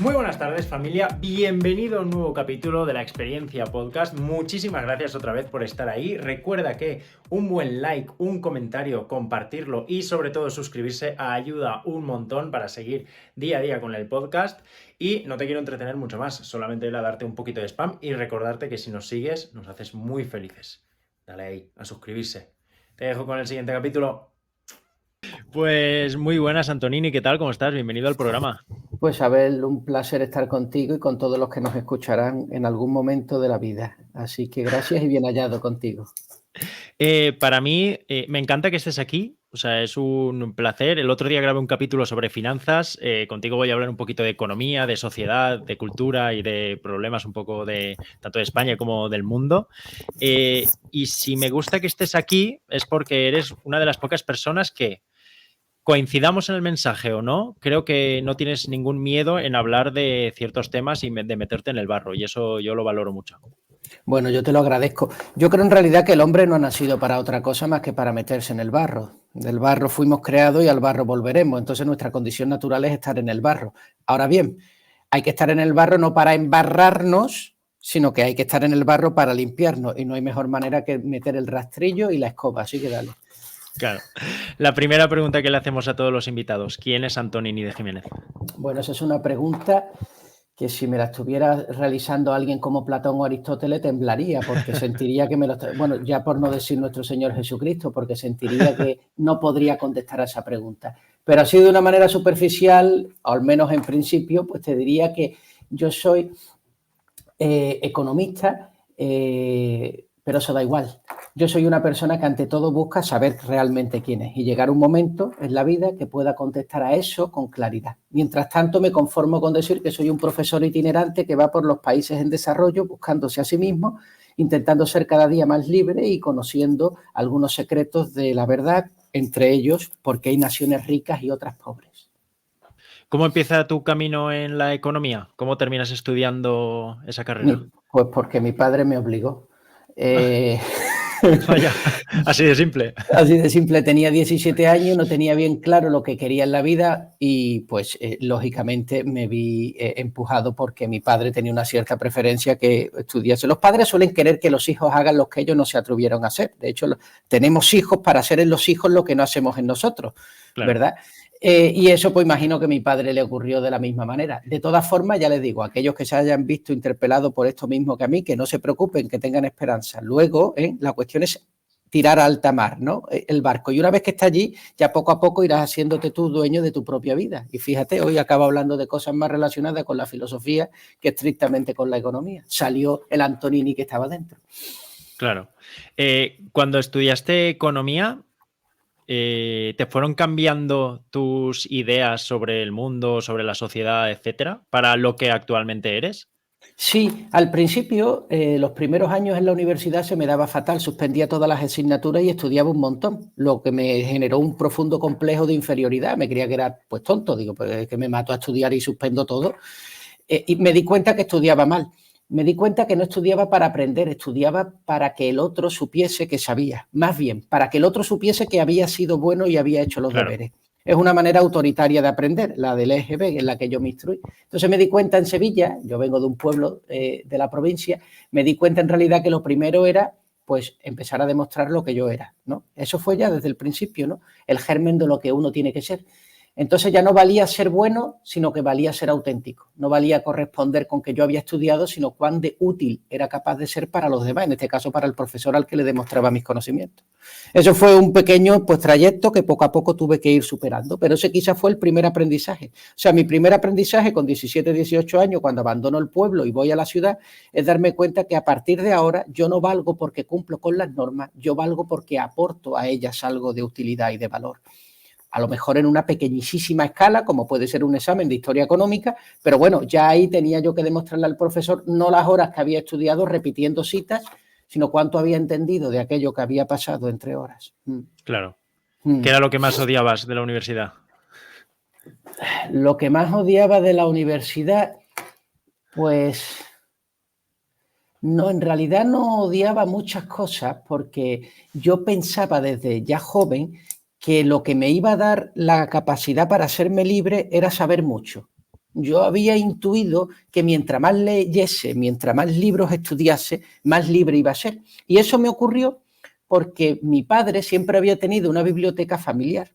Muy buenas tardes, familia. Bienvenido a un nuevo capítulo de La Experiencia Podcast. Muchísimas gracias otra vez por estar ahí. Recuerda que un buen like, un comentario, compartirlo y sobre todo suscribirse ayuda un montón para seguir día a día con el podcast. Y no te quiero entretener mucho más, solamente era darte un poquito de spam y recordarte que si nos sigues nos haces muy felices. Dale ahí a suscribirse. Te dejo con el siguiente capítulo. Pues muy buenas, Antonini, ¿qué tal? ¿Cómo estás? Bienvenido al programa. Pues Abel, un placer estar contigo y con todos los que nos escucharán en algún momento de la vida. Así que gracias y bien hallado contigo. Para mí, me encanta que estés aquí, o sea, es un placer. El otro día grabé un capítulo sobre finanzas, contigo voy a hablar un poquito de economía, de sociedad, de cultura y de problemas un poco de tanto de España como del mundo. Y si me gusta que estés aquí es porque eres una de las pocas personas que, coincidamos en el mensaje o no, creo que no tienes ningún miedo en hablar de ciertos temas y de meterte en el barro, y eso yo lo valoro mucho. Bueno, yo te lo agradezco. Yo creo en realidad que el hombre no ha nacido para otra cosa más que para meterse en el barro. Del barro fuimos creados y al barro volveremos. Entonces nuestra condición natural es estar en el barro. Ahora bien, hay que estar en el barro no para embarrarnos, sino que hay que estar en el barro para limpiarnos. Y no hay mejor manera que meter el rastrillo y la escoba. Así que dale. Claro. La primera pregunta que le hacemos a todos los invitados: ¿quién es Antonini de Jiménez? Bueno, esa es una pregunta que si me la estuviera realizando alguien como Platón o Aristóteles temblaría, porque sentiría que me lo... Bueno, ya por no decir nuestro Señor Jesucristo, porque sentiría que no podría contestar a esa pregunta. Pero así de una manera superficial, al menos en principio, pues te diría que yo soy economista, pero eso da igual. Yo soy una persona que ante todo busca saber realmente quién es y llegar a un momento en la vida que pueda contestar a eso con claridad. Mientras tanto, me conformo con decir que soy un profesor itinerante que va por los países en desarrollo buscándose a sí mismo, intentando ser cada día más libre y conociendo algunos secretos de la verdad, entre ellos por qué hay naciones ricas y otras pobres. ¿Cómo empieza tu camino en la economía? ¿Cómo terminas estudiando esa carrera? Pues porque mi padre me obligó. Vaya, así de simple. Así de simple, tenía 17 años, no tenía bien claro lo que quería en la vida y pues lógicamente me vi empujado porque mi padre tenía una cierta preferencia que estudiase. Los padres suelen querer que los hijos hagan lo que ellos no se atrevieron a hacer. De hecho, tenemos hijos para hacer en los hijos lo que no hacemos en nosotros, Claro. ¿verdad? Y eso pues imagino que a mi padre le ocurrió de la misma manera. De todas formas, ya les digo, aquellos que se hayan visto interpelados por esto mismo que a mí, que no se preocupen, que tengan esperanza. Luego, la cuestión es tirar a alta mar, ¿no? El barco. Y una vez que está allí, ya poco a poco irás haciéndote tú dueño de tu propia vida. Y fíjate, hoy acabo hablando de cosas más relacionadas con la filosofía que estrictamente con la economía. Salió el Antonini que estaba dentro. Claro. Cuando estudiaste economía, ¿te fueron cambiando tus ideas sobre el mundo, sobre la sociedad, etcétera, para lo que actualmente eres? Sí, al principio, los primeros años en la universidad se me daba fatal, suspendía todas las asignaturas y estudiaba un montón, lo que me generó un profundo complejo de inferioridad. Me creía que era pues tonto, digo, pues es que me mato a estudiar y suspendo todo. Y me di cuenta que estudiaba mal. Me di cuenta que no estudiaba para aprender, estudiaba para que el otro supiese que sabía. Más bien, para que el otro supiese que había sido bueno y había hecho los deberes. Es una manera autoritaria de aprender, la del EGB, en la que yo me instruí. Entonces me di cuenta en Sevilla, yo vengo de un pueblo de la provincia, me di cuenta en realidad que lo primero era pues empezar a demostrar lo que yo era, ¿no? Eso fue ya desde el principio, ¿no? El germen de lo que uno tiene que ser. Entonces ya no valía ser bueno, sino que valía ser auténtico. No valía corresponder con que yo había estudiado, sino cuán de útil era capaz de ser para los demás, en este caso para el profesor al que le demostraba mis conocimientos. Eso fue un pequeño pues, trayecto que poco a poco tuve que ir superando, pero ese quizás fue el primer aprendizaje. O sea, mi primer aprendizaje con 17, 18 años, cuando abandono el pueblo y voy a la ciudad, es darme cuenta que a partir de ahora yo no valgo porque cumplo con las normas, yo valgo porque aporto a ellas algo de utilidad y de valor. A lo mejor en una pequeñísima escala, como puede ser un examen de historia económica, pero bueno, ya ahí tenía yo que demostrarle al profesor no las horas que había estudiado repitiendo citas, sino cuánto había entendido de aquello que había pasado entre horas. Claro. ¿Qué era lo que más odiabas de la universidad? Lo que más odiaba de la universidad, pues no, en realidad no odiaba muchas cosas porque yo pensaba desde ya joven que lo que me iba a dar la capacidad para hacerme libre era saber mucho. Yo había intuido que mientras más leyese, mientras más libros estudiase, más libre iba a ser. Y eso me ocurrió porque mi padre siempre había tenido una biblioteca familiar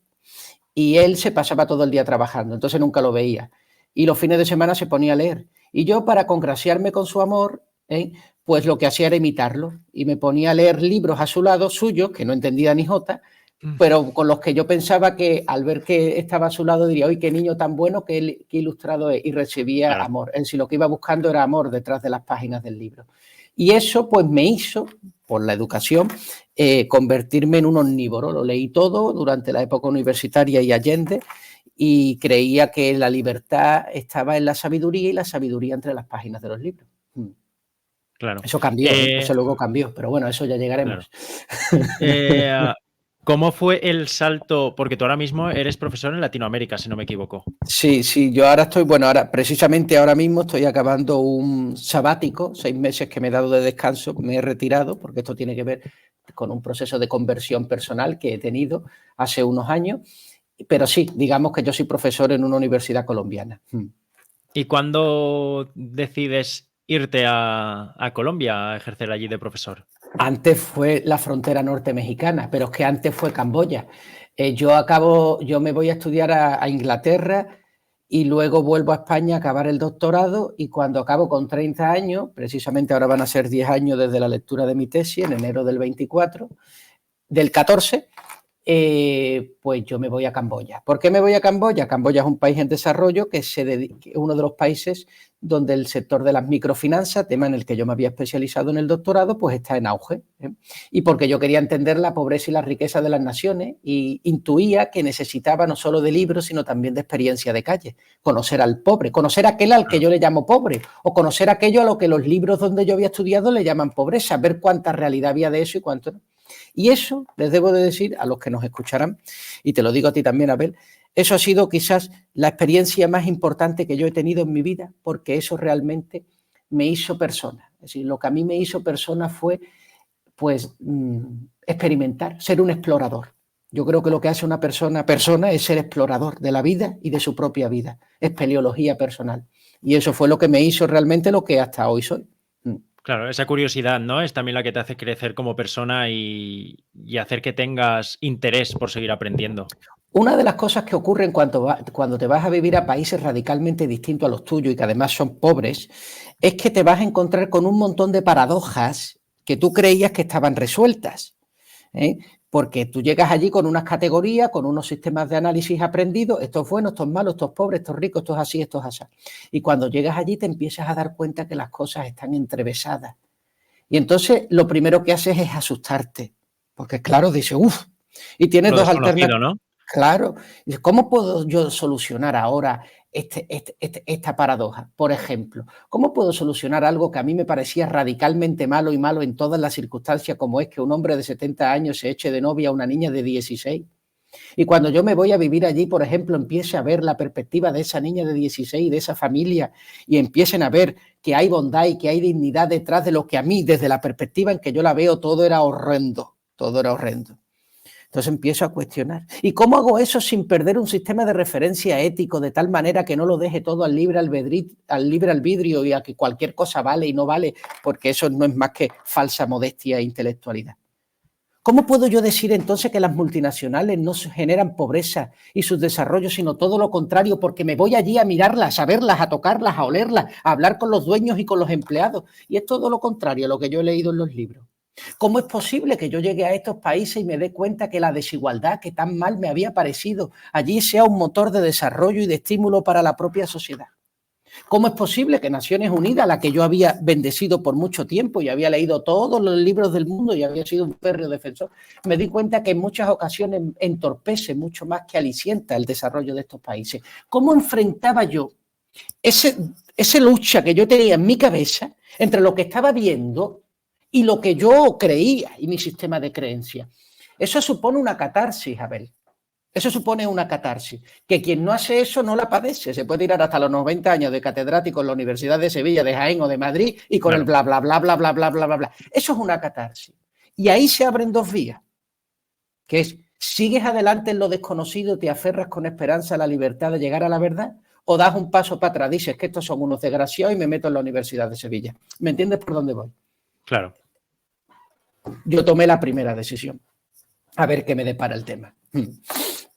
y él se pasaba todo el día trabajando, entonces nunca lo veía. Y los fines de semana se ponía a leer. Y yo, para congraciarme con su amor, pues lo que hacía era imitarlo y me ponía a leer libros a su lado, suyos, que no entendía ni jota, pero con los que yo pensaba que al ver que estaba a su lado diría, ¡ay, qué niño tan bueno, qué ilustrado es! Y recibía amor. Él, si lo que iba buscando era amor detrás de las páginas del libro. Y eso pues me hizo, por la educación, convertirme en un omnívoro. Lo leí todo durante la época universitaria y Allende y creía que la libertad estaba en la sabiduría y la sabiduría entre las páginas de los libros. Claro. Eso cambió, eso luego cambió, pero bueno, eso ya llegaremos. Claro. ¿Cómo fue el salto? Porque tú ahora mismo eres profesor en Latinoamérica, si no me equivoco. Sí, yo ahora estoy, bueno, precisamente ahora mismo estoy acabando un sabático, 6 meses que me he dado de descanso, me he retirado, porque esto tiene que ver con un proceso de conversión personal que he tenido hace unos años, pero sí, digamos que yo soy profesor en una universidad colombiana. ¿Y cuándo decides irte a Colombia a ejercer allí de profesor? Antes fue la frontera norte mexicana, pero es que antes fue Camboya. Yo me voy a estudiar a Inglaterra y luego vuelvo a España a acabar el doctorado y cuando acabo con 30 años, precisamente ahora van a ser 10 años desde la lectura de mi tesis, en enero del 24, del 14, pues yo me voy a Camboya. ¿Por qué me voy a Camboya? Camboya es un país en desarrollo que es uno de los países donde el sector de las microfinanzas, tema en el que yo me había especializado en el doctorado, pues está en auge. Y porque yo quería entender la pobreza y la riqueza de las naciones y intuía que necesitaba no solo de libros, sino también de experiencia de calle. Conocer al pobre, conocer a aquel al que yo le llamo pobre, o conocer aquello a lo que los libros donde yo había estudiado le llaman pobreza, ver cuánta realidad había de eso y cuánto no. Y eso, les debo de decir a los que nos escucharán, y te lo digo a ti también, Abel, eso ha sido quizás la experiencia más importante que yo he tenido en mi vida, porque eso realmente me hizo persona. Es decir, lo que a mí me hizo persona fue, pues, experimentar, ser un explorador. Yo creo que lo que hace una persona es ser explorador de la vida y de su propia vida. Es espeleología personal. Y eso fue lo que me hizo realmente lo que hasta hoy soy. Claro, esa curiosidad, ¿no? Es también la que te hace crecer como persona y hacer que tengas interés por seguir aprendiendo. Una de las cosas que ocurren cuando te vas a vivir a países radicalmente distintos a los tuyos y que además son pobres, es que te vas a encontrar con un montón de paradojas que tú creías que estaban resueltas. Porque tú llegas allí con unas categorías, con unos sistemas de análisis aprendidos, esto es bueno, esto es malo, esto es pobre, esto es rico, esto es así, esto es así. Y cuando llegas allí te empiezas a dar cuenta que las cosas están entrevesadas. Y entonces lo primero que haces es asustarte, porque claro, dices, uff, y tienes dos alternativas. ¿No? Claro, ¿cómo puedo yo solucionar ahora esta paradoja? Por ejemplo, ¿cómo puedo solucionar algo que a mí me parecía radicalmente malo y malo en todas las circunstancias, como es que un hombre de 70 años se eche de novia a una niña de 16? Y cuando yo me voy a vivir allí, por ejemplo, empiece a ver la perspectiva de esa niña de 16, de esa familia, y empiecen a ver que hay bondad y que hay dignidad detrás de lo que a mí, desde la perspectiva en que yo la veo, todo era horrendo, todo era horrendo. Entonces empiezo a cuestionar. ¿Y cómo hago eso sin perder un sistema de referencia ético de tal manera que no lo deje todo al libre albedrío y a que cualquier cosa vale y no vale? Porque eso no es más que falsa modestia e intelectualidad. ¿Cómo puedo yo decir entonces que las multinacionales no generan pobreza y sus desarrollos, sino todo lo contrario? Porque me voy allí a mirarlas, a verlas, a tocarlas, a olerlas, a hablar con los dueños y con los empleados. Y es todo lo contrario a lo que yo he leído en los libros. ¿Cómo es posible que yo llegue a estos países y me dé cuenta que la desigualdad que tan mal me había parecido allí sea un motor de desarrollo y de estímulo para la propia sociedad? ¿Cómo es posible que Naciones Unidas, la que yo había bendecido por mucho tiempo y había leído todos los libros del mundo y había sido un férreo defensor, me di cuenta que en muchas ocasiones entorpece mucho más que alicienta el desarrollo de estos países? ¿Cómo enfrentaba yo esa lucha que yo tenía en mi cabeza entre lo que estaba viendo y lo que yo creía y mi sistema de creencias? Eso supone una catarsis, Abel. Eso supone una catarsis, que quien no hace eso no la padece. Se puede tirar hasta los 90 años de catedrático en la Universidad de Sevilla, de Jaén o de Madrid y con el bla, bla, bla, bla, bla, bla, bla, bla, bla. Eso es una catarsis. Y ahí se abren dos vías, que es, sigues adelante en lo desconocido, te aferras con esperanza a la libertad de llegar a la verdad, o das un paso para atrás, dices que estos son unos desgraciados y me meto en la Universidad de Sevilla. ¿Me entiendes por dónde voy? Claro. Yo tomé la primera decisión. A ver qué me depara el tema.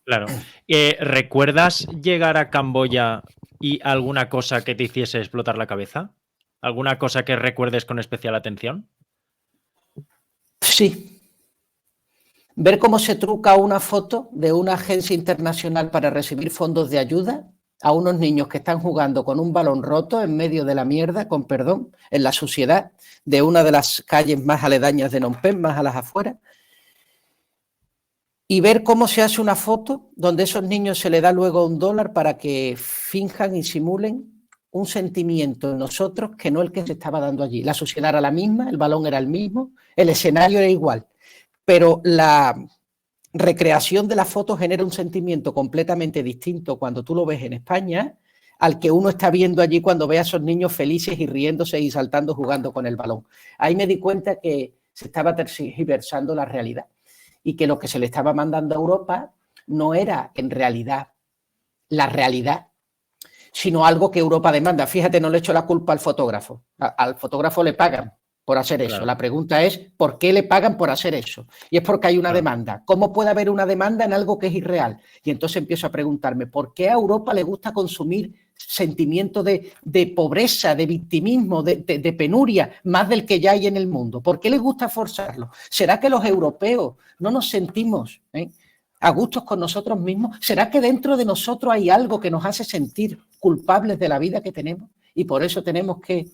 Claro. ¿Recuerdas llegar a Camboya y alguna cosa que te hiciese explotar la cabeza? ¿Alguna cosa que recuerdes con especial atención? Sí. Ver cómo se truca una foto de una agencia internacional para recibir fondos de ayuda a unos niños que están jugando con un balón roto en medio de la mierda, con perdón, en la suciedad de una de las calles más aledañas de Phnom Penh, más a las afueras, y ver cómo se hace una foto donde a esos niños se les da luego $1 para que finjan y simulen un sentimiento en nosotros que no el que se estaba dando allí. La suciedad era la misma, el balón era el mismo, el escenario era igual, pero la recreación de la foto genera un sentimiento completamente distinto cuando tú lo ves en España al que uno está viendo allí cuando ve a esos niños felices y riéndose y saltando jugando con el balón. Ahí me di cuenta que se estaba tergiversando la realidad y que lo que se le estaba mandando a Europa no era en realidad la realidad, sino algo que Europa demanda. Fíjate, no le echo la culpa al fotógrafo. Al fotógrafo le pagan por hacer eso. Claro. La pregunta es, ¿por qué le pagan por hacer eso? Y es porque hay una demanda. ¿Cómo puede haber una demanda en algo que es irreal? Y entonces empiezo a preguntarme, ¿por qué a Europa le gusta consumir sentimiento de pobreza, de victimismo, de penuria, más del que ya hay en el mundo? ¿Por qué les gusta forzarlo? ¿Será que los europeos no nos sentimos a gustos con nosotros mismos? ¿Será que dentro de nosotros hay algo que nos hace sentir culpables de la vida que tenemos? Y por eso tenemos que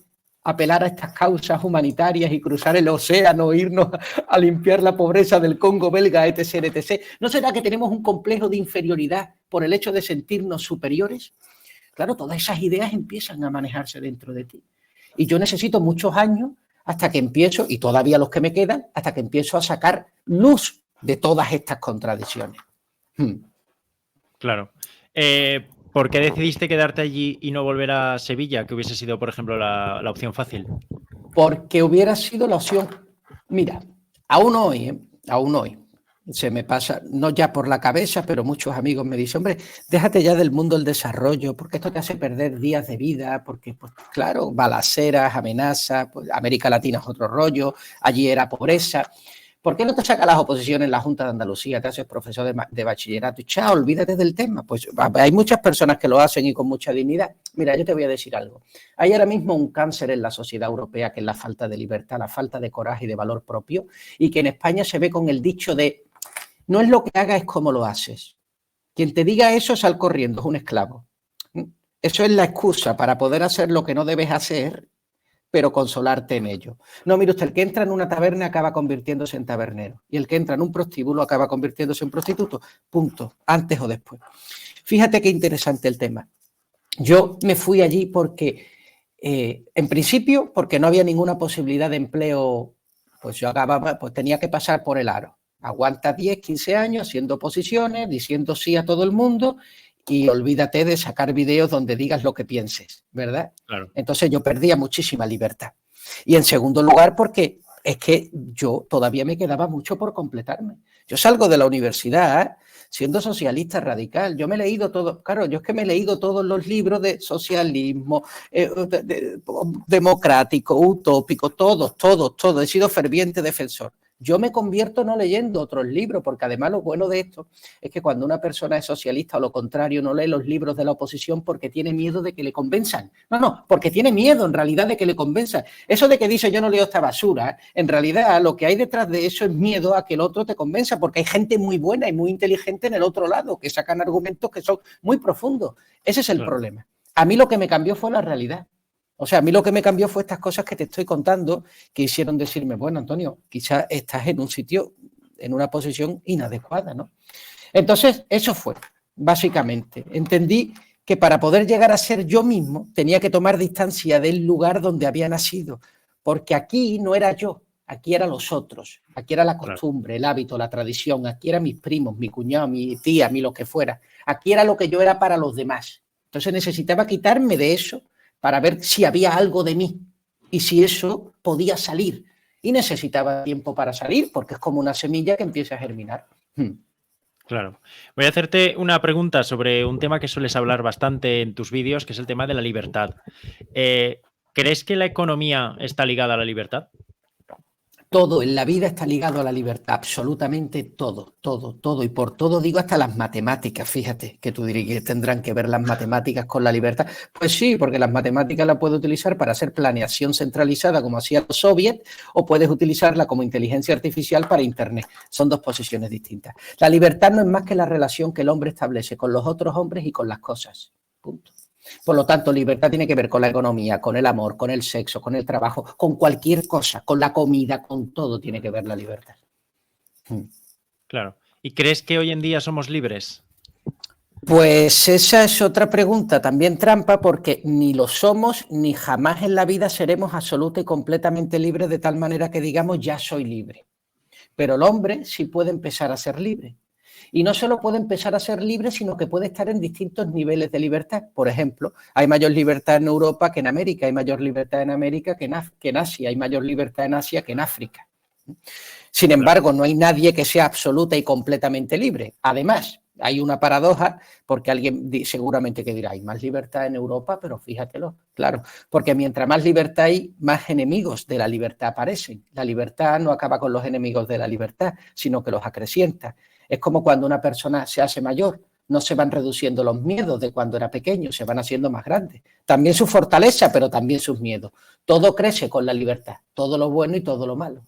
apelar a estas causas humanitarias y cruzar el océano, irnos a limpiar la pobreza del Congo belga, etc., etc. ¿No será que tenemos un complejo de inferioridad por el hecho de sentirnos superiores? Claro, todas esas ideas empiezan a manejarse dentro de ti. Y yo necesito muchos años hasta que empiezo, y todavía los que me quedan, hasta que empiezo a sacar luz de todas estas contradicciones. Claro. ¿Por qué decidiste quedarte allí y no volver a Sevilla, que hubiese sido, por ejemplo, la opción fácil? Porque hubiera sido la opción. Mira, aún hoy, se me pasa, no ya por la cabeza, pero muchos amigos me dicen, hombre, déjate ya del mundo del desarrollo, porque esto te hace perder días de vida, porque, pues claro, balaceras, amenazas, pues, América Latina es otro rollo, allí era pobreza. ¿Por qué no te sacas las oposiciones en la Junta de Andalucía, te haces profesor de bachillerato y chao, olvídate del tema? Pues hay muchas personas que lo hacen y con mucha dignidad. Mira, yo te voy a decir algo. Hay ahora mismo un cáncer en la sociedad europea que es la falta de libertad, la falta de coraje y de valor propio, y que en España se ve con el dicho de no es lo que hagas, es cómo lo haces. Quien te diga eso, sal corriendo, es un esclavo. Eso es la excusa para poder hacer lo que no debes hacer, pero consolarte en ello. No, mire usted, el que entra en una taberna acaba convirtiéndose en tabernero y el que entra en un prostíbulo acaba convirtiéndose en prostituto. Punto. Antes o después. Fíjate qué interesante el tema. Yo me fui allí porque, en principio, porque no había ninguna posibilidad de empleo, pues yo acababa, pues tenía que pasar por el aro. Aguanta 10, 15 años haciendo oposiciones, diciendo sí a todo el mundo y olvídate de sacar vídeos donde digas lo que pienses, ¿verdad? Claro. Entonces yo perdía muchísima libertad. Y en segundo lugar, porque es que yo todavía me quedaba mucho por completarme. Yo salgo de la universidad siendo socialista radical. Yo me he leído todo, claro, yo es que me he leído todos los libros de socialismo, democrático, utópico, todos. He sido ferviente defensor. Yo me convierto no leyendo otros libros, porque además lo bueno de esto es que cuando una persona es socialista o lo contrario no lee los libros de la oposición porque tiene miedo de que le convenzan. No, porque tiene miedo en realidad de que le convenzan. Eso de que dice yo no leo esta basura, en realidad lo que hay detrás de eso es miedo a que el otro te convenza, porque hay gente muy buena y muy inteligente en el otro lado que sacan argumentos que son muy profundos. Ese es el problema. A mí lo que me cambió fue la realidad. O sea, a mí lo que me cambió fue estas cosas que te estoy contando que hicieron decirme, bueno, Antonio, quizás estás en un sitio, en una posición inadecuada, ¿no? Entonces, eso fue, básicamente. Entendí que para poder llegar a ser yo mismo tenía que tomar distancia del lugar donde había nacido, porque aquí no era yo, aquí eran los otros, aquí era la costumbre, el hábito, la tradición, aquí eran mis primos, mi cuñado, mi tía, mi lo que fuera. Aquí era lo que yo era para los demás. Entonces necesitaba quitarme de eso para ver si había algo de mí y si eso podía salir. Y necesitaba tiempo para salir, porque es como una semilla que empieza a germinar. Claro. Voy a hacerte una pregunta sobre un tema que sueles hablar bastante en tus vídeos, que es el tema de la libertad. ¿Crees que la economía está ligada a la libertad? Todo en la vida está ligado a la libertad, absolutamente todo, todo, todo. Y por todo digo hasta las matemáticas, fíjate, que tú dirías que tendrán que ver las matemáticas con la libertad. Pues sí, porque las matemáticas las puedes utilizar para hacer planeación centralizada, como hacían los soviets, o puedes utilizarla como inteligencia artificial para Internet. Son dos posiciones distintas. La libertad no es más que la relación que el hombre establece con los otros hombres y con las cosas. Punto. Por lo tanto, libertad tiene que ver con la economía, con el amor, con el sexo, con el trabajo, con cualquier cosa, con la comida, con todo tiene que ver la libertad. Claro. ¿Y crees que hoy en día somos libres? Pues esa es otra pregunta, también trampa, porque ni lo somos ni jamás en la vida seremos absoluta y completamente libres de tal manera que digamos ya soy libre. Pero el hombre sí puede empezar a ser libre. Y no solo puede empezar a ser libre, sino que puede estar en distintos niveles de libertad. Por ejemplo, hay mayor libertad en Europa que en América, hay mayor libertad en América que en Asia, hay mayor libertad en Asia que en África. Sin embargo, no hay nadie que sea absoluta y completamente libre. Además, hay una paradoja, porque alguien seguramente que dirá, hay más libertad en Europa, pero fíjatelo, claro, porque mientras más libertad hay, más enemigos de la libertad aparecen. La libertad no acaba con los enemigos de la libertad, sino que los acrecienta. Es como cuando una persona se hace mayor, no se van reduciendo los miedos de cuando era pequeño, se van haciendo más grandes. También su fortaleza, pero también sus miedos. Todo crece con la libertad, todo lo bueno y todo lo malo.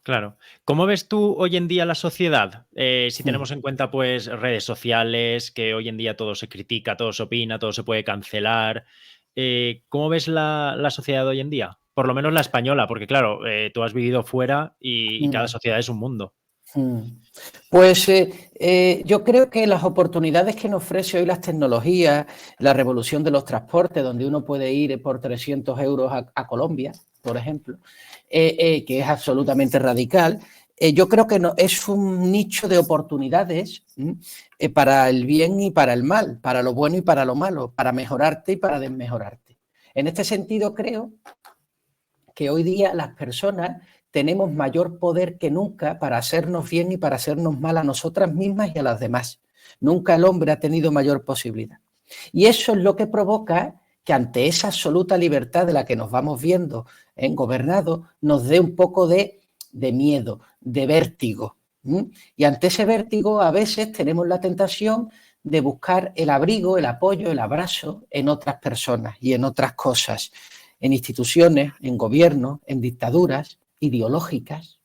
Claro. ¿Cómo ves tú hoy en día la sociedad? Si tenemos en cuenta, pues, redes sociales, que hoy en día todo se critica, todo se opina, todo se puede cancelar. ¿Cómo ves la sociedad hoy en día? Por lo menos la española, porque claro, tú has vivido fuera y cada sociedad es un mundo. Pues yo creo que las oportunidades que nos ofrece hoy las tecnologías, la revolución de los transportes, donde uno puede ir por 300 euros a Colombia, por ejemplo, que es absolutamente radical, yo creo que no, es un nicho de oportunidades para el bien y para el mal, para lo bueno y para lo malo, para mejorarte y para desmejorarte. En este sentido, creo que hoy día las personas tenemos mayor poder que nunca para hacernos bien y para hacernos mal a nosotras mismas y a las demás. Nunca el hombre ha tenido mayor posibilidad. Y eso es lo que provoca que ante esa absoluta libertad de la que nos vamos viendo en gobernado, nos dé un poco de miedo, de vértigo. Y ante ese vértigo a veces tenemos la tentación de buscar el abrigo, el apoyo, el abrazo en otras personas y en otras cosas, en instituciones, en gobiernos, en dictaduras ideológicas,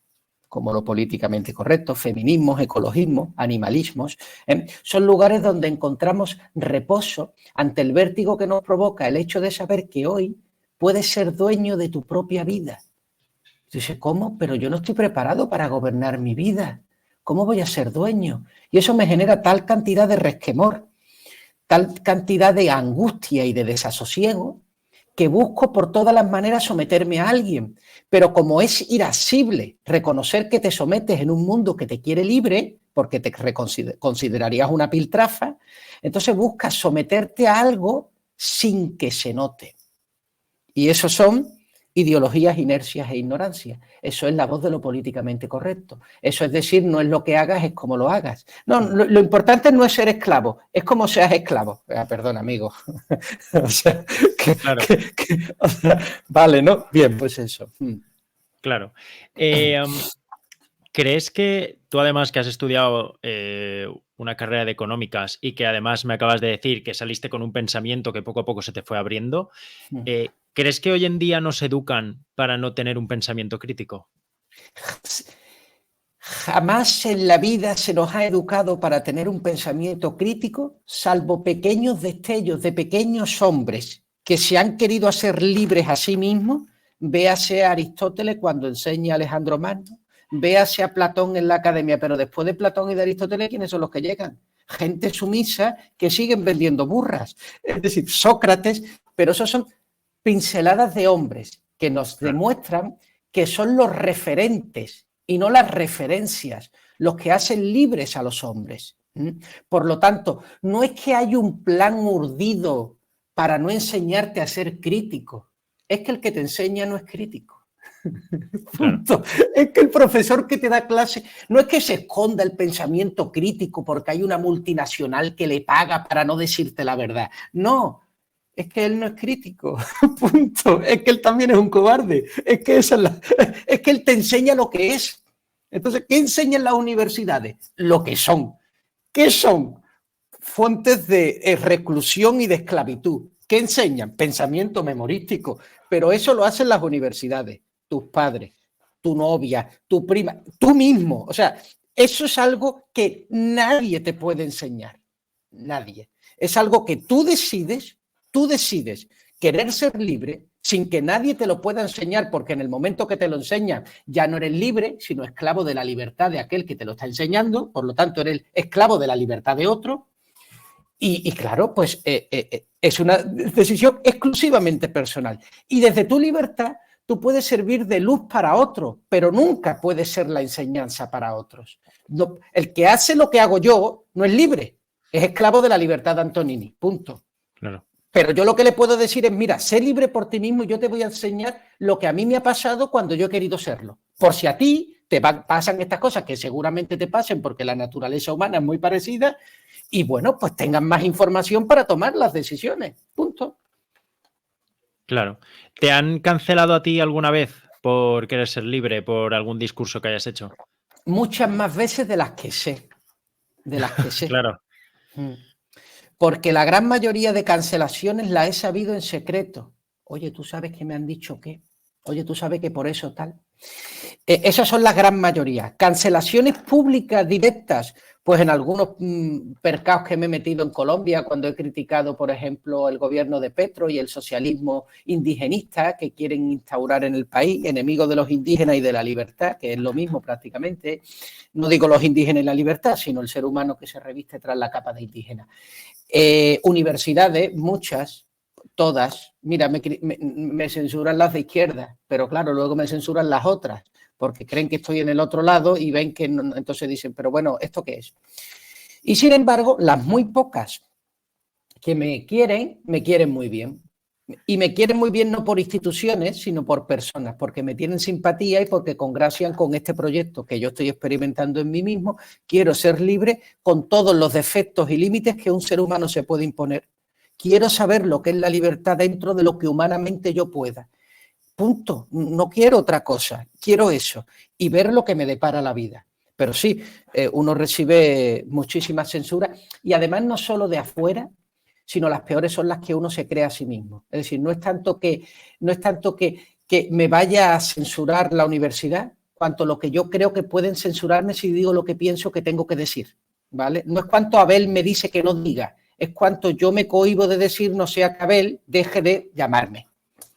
como lo políticamente correcto, feminismos, ecologismos, animalismos, son lugares donde encontramos reposo ante el vértigo que nos provoca el hecho de saber que hoy puedes ser dueño de tu propia vida. Dice, ¿cómo? Pero yo no estoy preparado para gobernar mi vida. ¿Cómo voy a ser dueño? Y eso me genera tal cantidad de resquemor, tal cantidad de angustia y de desasosiego, que busco por todas las maneras someterme a alguien. Pero como es irascible reconocer que te sometes en un mundo que te quiere libre, porque te considerarías una piltrafa, entonces buscas someterte a algo sin que se note. Y eso son ideologías, inercias e ignorancias. Eso es la voz de lo políticamente correcto. Eso es decir, no es lo que hagas, es cómo lo hagas. No, lo importante no es ser esclavo, es cómo seas esclavo. Perdón, amigo. O sea, Claro. o sea, vale, ¿no? Bien, pues eso. Claro. ¿Crees que tú, además que has estudiado una carrera de económicas y que además me acabas de decir que saliste con un pensamiento que poco a poco se te fue abriendo, ¿crees que hoy en día nos educan para no tener un pensamiento crítico? Jamás en la vida se nos ha educado para tener un pensamiento crítico, salvo pequeños destellos de pequeños hombres que se han querido hacer libres a sí mismos. Véase a Aristóteles cuando enseña a Alejandro Magno, véase a Platón en la academia, pero después de Platón y de Aristóteles, ¿quiénes son los que llegan? Gente sumisa que siguen vendiendo burras, es decir, Sócrates, pero esos son pinceladas de hombres que nos demuestran que son los referentes y no las referencias los que hacen libres a los hombres. Por lo tanto, no es que hay un plan urdido para no enseñarte a ser crítico, es que el que te enseña no es crítico. Claro. Punto. Es que el profesor que te da clase no es que se esconda el pensamiento crítico porque hay una multinacional que le paga para no decirte la verdad. No, es que él no es crítico. Punto. Es que él también es un cobarde. Es que, es que él te enseña lo que es. Entonces, ¿qué enseñan las universidades? Lo que son. ¿Qué son? Fuentes de reclusión y de esclavitud. ¿Qué enseñan? Pensamiento memorístico. Pero eso lo hacen las universidades, tus padres, tu novia, tu prima, tú mismo. O sea, eso es algo que nadie te puede enseñar. Nadie. Es algo que tú decides querer ser libre sin que nadie te lo pueda enseñar, porque en el momento que te lo enseñan ya no eres libre, sino esclavo de la libertad de aquel que te lo está enseñando, por lo tanto eres esclavo de la libertad de otro. Y claro, pues es una decisión exclusivamente personal. Y desde tu libertad tú puedes servir de luz para otros, pero nunca puedes ser la enseñanza para otros. No, el que hace lo que hago yo no es libre, es esclavo de la libertad de Antonini, punto. Claro. Pero yo lo que le puedo decir es, mira, sé libre por ti mismo y yo te voy a enseñar lo que a mí me ha pasado cuando yo he querido serlo. Por si a ti te pasan estas cosas, que seguramente te pasen porque la naturaleza humana es muy parecida, y bueno, pues tengan más información para tomar las decisiones. Punto. Claro. ¿Te han cancelado a ti alguna vez por querer ser libre, por algún discurso que hayas hecho? Muchas más veces de las que sé. De las que sé. Claro. Porque la gran mayoría de cancelaciones la he sabido en secreto. Oye, ¿tú sabes que me han dicho qué? Oye, ¿tú sabes que por eso tal? Esas son la gran mayoría. Cancelaciones públicas directas, pues en algunos percados que me he metido en Colombia, cuando he criticado, por ejemplo, el gobierno de Petro y el socialismo indigenista que quieren instaurar en el país, enemigos de los indígenas y de la libertad, que es lo mismo prácticamente. No digo los indígenas y la libertad, sino el ser humano que se reviste tras la capa de indígena. Universidades, muchas, todas, mira, me censuran las de izquierda, pero claro, luego me censuran las otras, porque creen que estoy en el otro lado y ven que no, entonces dicen, pero bueno, ¿esto qué es? Y sin embargo, las muy pocas que me quieren muy bien. Y me quieren muy bien no por instituciones, sino por personas, porque me tienen simpatía y porque congracian con este proyecto que yo estoy experimentando en mí mismo. Quiero ser libre con todos los defectos y límites que un ser humano se puede imponer. Quiero saber lo que es la libertad dentro de lo que humanamente yo pueda. Punto. No quiero otra cosa. Quiero eso. Y ver lo que me depara la vida. Pero sí, uno recibe muchísima censura y además no solo de afuera, sino las peores son las que uno se crea a sí mismo. Es decir, no es tanto que me vaya a censurar la universidad, cuanto lo que yo creo que pueden censurarme si digo lo que pienso que tengo que decir, ¿vale? No es cuanto Abel me dice que no diga, es cuanto yo me cohíbo de decir, no sea que Abel deje de llamarme,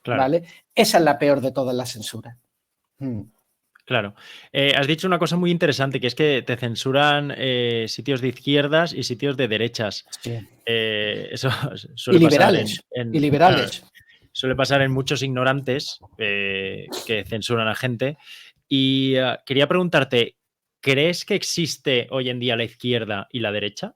Claro. ¿vale? Esa es la peor de todas las censuras. Claro. Has dicho una cosa muy interesante, que es que te censuran sitios de izquierdas y sitios de derechas. Sí. Eso Y suele pasar liberales. Y claro, liberales. suele pasar en muchos ignorantes que censuran a gente. Y quería preguntarte, ¿crees que existe hoy en día la izquierda y la derecha?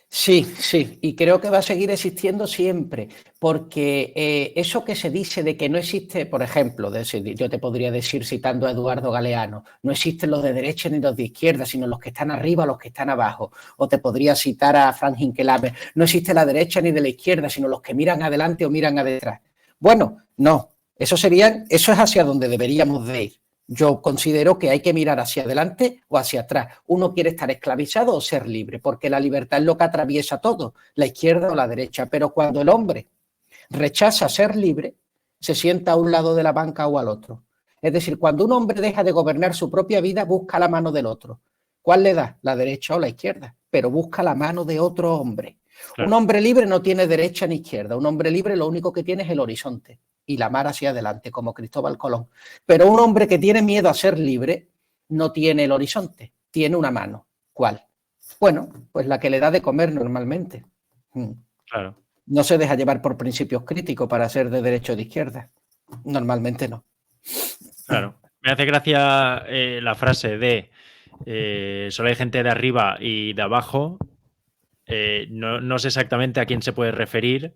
Sí, sí, y creo que va a seguir existiendo siempre, porque eso que se dice de que no existe, por ejemplo, yo te podría decir citando a Eduardo Galeano, no existen los de derecha ni los de izquierda, sino los que están arriba, los que están abajo. O te podría citar a Frank Hinkelaber, no existe la derecha ni de la izquierda, sino los que miran adelante o miran atrás. Bueno, no, eso es hacia donde deberíamos de ir. Yo considero que hay que mirar hacia adelante o hacia atrás. Uno quiere estar esclavizado o ser libre, porque la libertad es lo que atraviesa todo, la izquierda o la derecha. Pero cuando el hombre rechaza ser libre, se sienta a un lado de la banca o al otro. Es decir, cuando un hombre deja de gobernar su propia vida, busca la mano del otro. ¿Cuál le da? La derecha o la izquierda, pero busca la mano de otro hombre. Claro. Un hombre libre no tiene derecha ni izquierda. Un hombre libre lo único que tiene es el horizonte y la mar hacia adelante, como Cristóbal Colón. Pero un hombre que tiene miedo a ser libre no tiene el horizonte, tiene una mano. ¿Cuál? Bueno, pues la que le da de comer normalmente. Claro. No se deja llevar por principios críticos para ser de derecha o de izquierda. Normalmente no. Claro. Me hace gracia la frase de solo hay gente de arriba y de abajo. No sé exactamente a quién se puede referir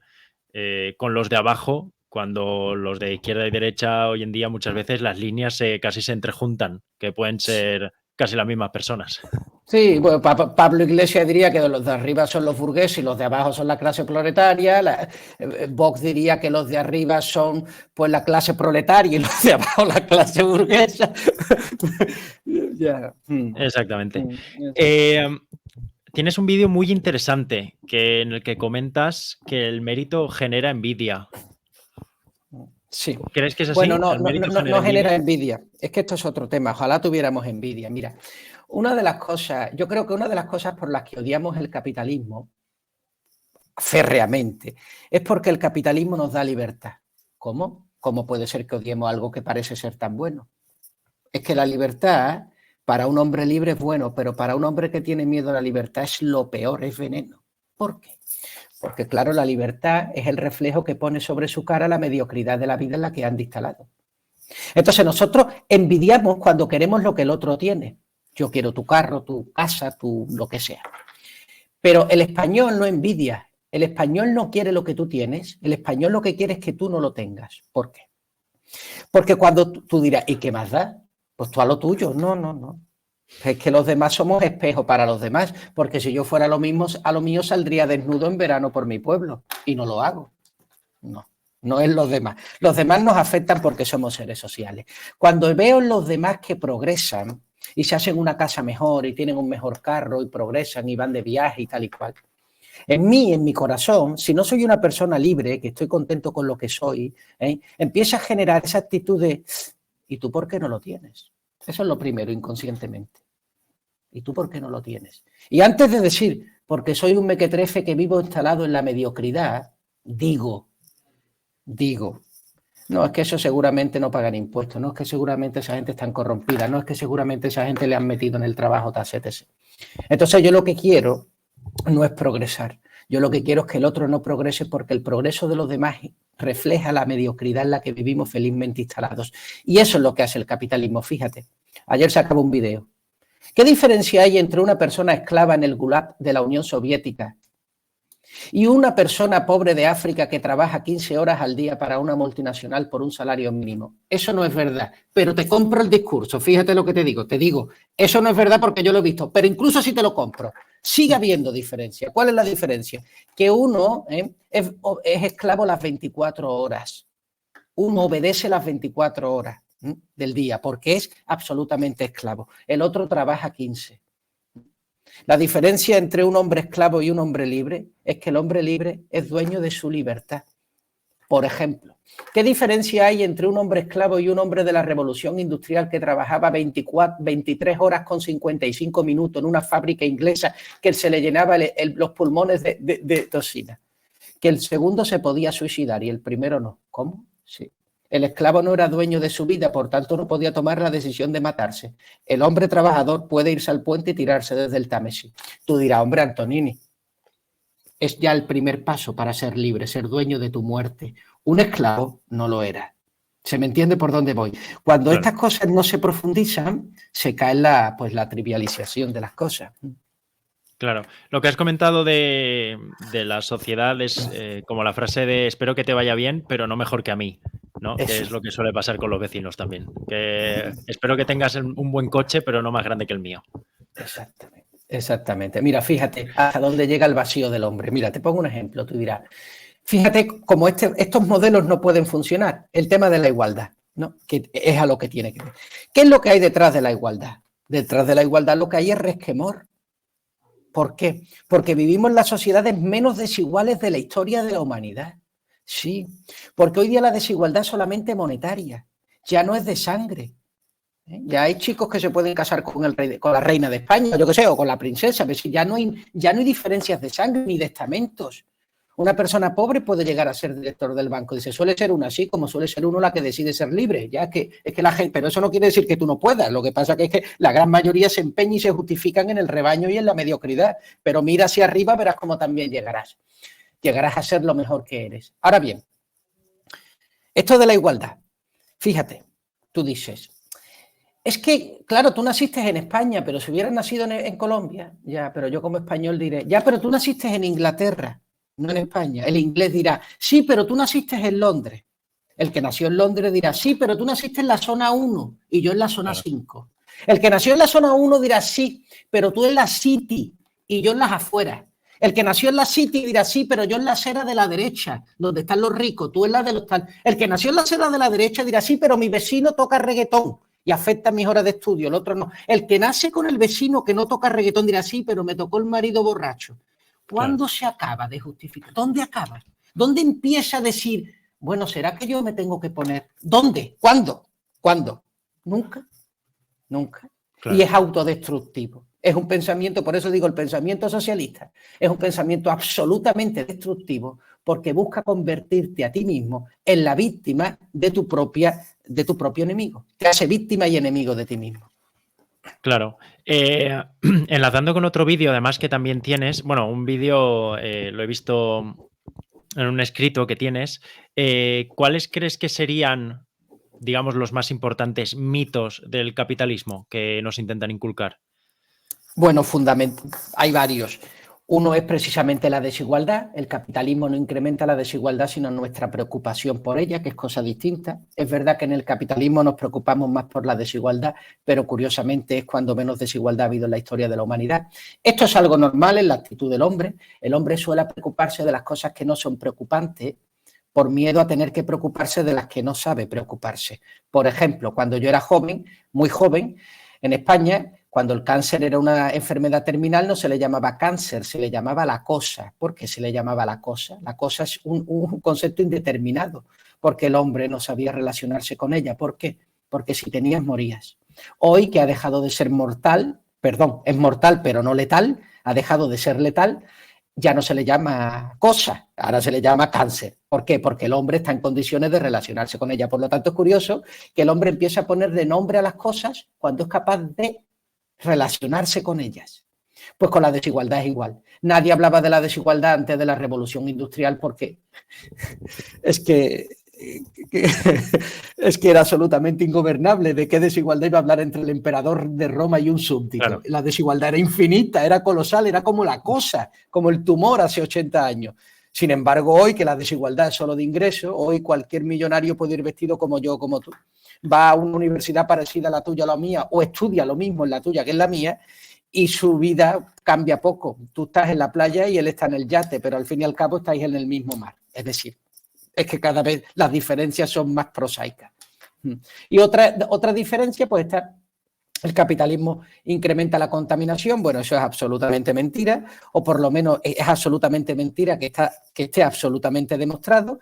con los de abajo, cuando los de izquierda y derecha hoy en día muchas veces las líneas casi se entrejuntan, que pueden ser casi las mismas personas. Sí, bueno, Pablo Iglesias diría que los de arriba son los burgueses y los de abajo son la clase proletaria. Vox diría que los de arriba son pues la clase proletaria y los de abajo la clase burguesa. Yeah. Exactamente. Tienes un vídeo muy interesante en el que comentas que el mérito genera envidia. Sí. ¿Crees que es así? Bueno, no genera envidia. Es que esto es otro tema. Ojalá tuviéramos envidia. Mira, yo creo que una de las cosas por las que odiamos el capitalismo férreamente es porque el capitalismo nos da libertad. ¿Cómo? ¿Cómo puede ser que odiemos algo que parece ser tan bueno? Es que la libertad para un hombre libre es bueno, pero para un hombre que tiene miedo a la libertad es lo peor, es veneno. ¿Por qué? Porque, claro, la libertad es el reflejo que pone sobre su cara la mediocridad de la vida en la que han instalado. Entonces, nosotros envidiamos cuando queremos lo que el otro tiene. Yo quiero tu carro, tu casa, tu lo que sea. Pero el español no envidia. El español no quiere lo que tú tienes. El español lo que quiere es que tú no lo tengas. ¿Por qué? Porque cuando tú dirás, ¿y qué más da? Pues tú a lo tuyo. No. Es que los demás somos espejo para los demás, porque si yo fuera lo mismo, a lo mío saldría desnudo en verano por mi pueblo y no lo hago. No es los demás. Los demás nos afectan porque somos seres sociales. Cuando veo en los demás que progresan y se hacen una casa mejor y tienen un mejor carro y progresan y van de viaje y tal y cual, en mi corazón, si no soy una persona libre, que estoy contento con lo que soy, empieza a generar esa actitud de ¿y tú por qué no lo tienes? Eso es lo primero, inconscientemente. ¿Y tú por qué no lo tienes? Y antes de decir, porque soy un mequetrefe que vivo instalado en la mediocridad, digo, no, es que eso seguramente no pagan impuestos, no es que seguramente esa gente está corrompida, no es que seguramente esa gente le han metido en el trabajo, etc. Entonces yo lo que quiero no es progresar, yo lo que quiero es que el otro no progrese porque el progreso de los demás refleja la mediocridad en la que vivimos felizmente instalados. Y eso es lo que hace el capitalismo, fíjate. Ayer se acabó un video. ¿Qué diferencia hay entre una persona esclava en el Gulag de la Unión Soviética y una persona pobre de África que trabaja 15 horas al día para una multinacional por un salario mínimo? Eso no es verdad, pero te compro el discurso. Fíjate lo que te digo. Eso no es verdad porque yo lo he visto, pero incluso si te lo compro, sigue habiendo diferencia. ¿Cuál es la diferencia? Que uno es esclavo las 24 horas. Uno obedece las 24 horas del día porque es absolutamente esclavo. El otro trabaja 15. La diferencia entre un hombre esclavo y un hombre libre es que el hombre libre es dueño de su libertad. Por ejemplo, ¿qué diferencia hay entre un hombre esclavo y un hombre de la revolución industrial que trabajaba 23 horas con 55 minutos en una fábrica inglesa que se le llenaba los pulmones de toxina? Que el segundo se podía suicidar y el primero no. ¿Cómo? Sí. El esclavo no era dueño de su vida, por tanto no podía tomar la decisión de matarse. El hombre trabajador puede irse al puente y tirarse desde el Támesis. Tú dirás, hombre, Antonini, es ya el primer paso para ser libre, ser dueño de tu muerte. Un esclavo no lo era. ¿Se me entiende por dónde voy? Cuando estas cosas no se profundizan, se cae la trivialización de las cosas. Claro, lo que has comentado de la sociedad es como la frase de espero que te vaya bien, pero no mejor que a mí, ¿no? Eso. Que es lo que suele pasar con los vecinos también. Que espero que tengas un buen coche, pero no más grande que el mío. Exactamente. Mira, fíjate hasta dónde llega el vacío del hombre. Mira, te pongo un ejemplo, tú dirás, fíjate cómo estos modelos no pueden funcionar. El tema de la igualdad, ¿no? Que es a lo que tiene que ver. ¿Qué es lo que hay detrás de la igualdad? Detrás de la igualdad lo que hay es resquemor. ¿Por qué? Porque vivimos en las sociedades menos desiguales de la historia de la humanidad. Sí, porque hoy día la desigualdad es solamente monetaria, ya no es de sangre. Ya hay chicos que se pueden casar con la reina de España, yo qué sé, o con la princesa, pero ya no hay diferencias de sangre ni de estamentos. Una persona pobre puede llegar a ser director del banco. Dice, suele ser una así, como suele ser uno la que decide ser libre. Ya es que la gente, pero eso no quiere decir que tú no puedas. Lo que pasa es que la gran mayoría se empeña y se justifican en el rebaño y en la mediocridad. Pero mira hacia arriba, verás cómo también llegarás. Llegarás a ser lo mejor que eres. Ahora bien, esto de la igualdad. Fíjate, tú dices, es que, claro, tú naciste en España, pero si hubieras nacido en Colombia, ya, pero yo como español diré, ya, pero tú naciste en Inglaterra. No en España. El inglés dirá, sí, pero tú naciste en Londres. El que nació en Londres dirá, sí, pero tú naciste en la zona 1 y yo en la zona 5. El que nació en la zona 1 dirá, sí, pero tú en la City y yo en las afueras. El que nació en la City dirá, sí, pero yo en la acera de la derecha, donde están los ricos, tú en la de los tal. El que nació en la acera de la derecha dirá, sí, pero mi vecino toca reggaetón y afecta mis horas de estudio, el otro no. El que nace con el vecino que no toca reggaetón dirá, sí, pero me tocó el marido borracho. ¿Cuándo se acaba de justificar? ¿Dónde acaba? ¿Dónde empieza a decir, bueno, ¿será que yo me tengo que poner? ¿Dónde? ¿Cuándo? ¿Cuándo? Nunca. Nunca. Claro. Y es autodestructivo. Es un pensamiento, por eso digo, el pensamiento socialista es un pensamiento absolutamente destructivo porque busca convertirte a ti mismo en la víctima de tu propio enemigo. Te hace víctima y enemigo de ti mismo. Claro. Enlazando con otro vídeo, además que también tienes, bueno, un vídeo lo he visto en un escrito que tienes. ¿Cuáles crees que serían, digamos, los más importantes mitos del capitalismo que nos intentan inculcar? Bueno, hay varios. Uno es precisamente la desigualdad. El capitalismo no incrementa la desigualdad, sino nuestra preocupación por ella, que es cosa distinta. Es verdad que en el capitalismo nos preocupamos más por la desigualdad, pero curiosamente es cuando menos desigualdad ha habido en la historia de la humanidad. Esto es algo normal en la actitud del hombre. El hombre suele preocuparse de las cosas que no son preocupantes por miedo a tener que preocuparse de las que no sabe preocuparse. Por ejemplo, cuando yo era joven, muy joven, en España, cuando el cáncer era una enfermedad terminal, no se le llamaba cáncer, se le llamaba la cosa. ¿Por qué se le llamaba la cosa? La cosa es un concepto indeterminado, porque el hombre no sabía relacionarse con ella. ¿Por qué? Porque si tenías, morías. Hoy, que ha dejado de ser mortal, perdón, es mortal pero no letal, ha dejado de ser letal, ya no se le llama cosa, ahora se le llama cáncer. ¿Por qué? Porque el hombre está en condiciones de relacionarse con ella. Por lo tanto, es curioso que el hombre empiece a ponerle nombre a las cosas cuando es capaz de relacionarse con ellas. Pues con la desigualdad es igual. Nadie hablaba de la desigualdad antes de la revolución industrial porque es que era absolutamente ingobernable. ¿De qué desigualdad iba a hablar entre el emperador de Roma y un súbdito? Claro. La desigualdad era infinita, era colosal, era como la cosa, como el tumor hace 80 años. Sin embargo, hoy que la desigualdad es solo de ingreso, hoy cualquier millonario puede ir vestido como yo o como tú. Va a una universidad parecida a la tuya o a la mía o estudia lo mismo en la tuya que en la mía y su vida cambia poco. Tú estás en la playa y él está en el yate, pero al fin y al cabo estáis en el mismo mar. Es decir, es que cada vez las diferencias son más prosaicas. Y otra diferencia, pues está, el capitalismo incrementa la contaminación. Bueno, eso es absolutamente mentira, o por lo menos es absolutamente mentira que esté absolutamente demostrado.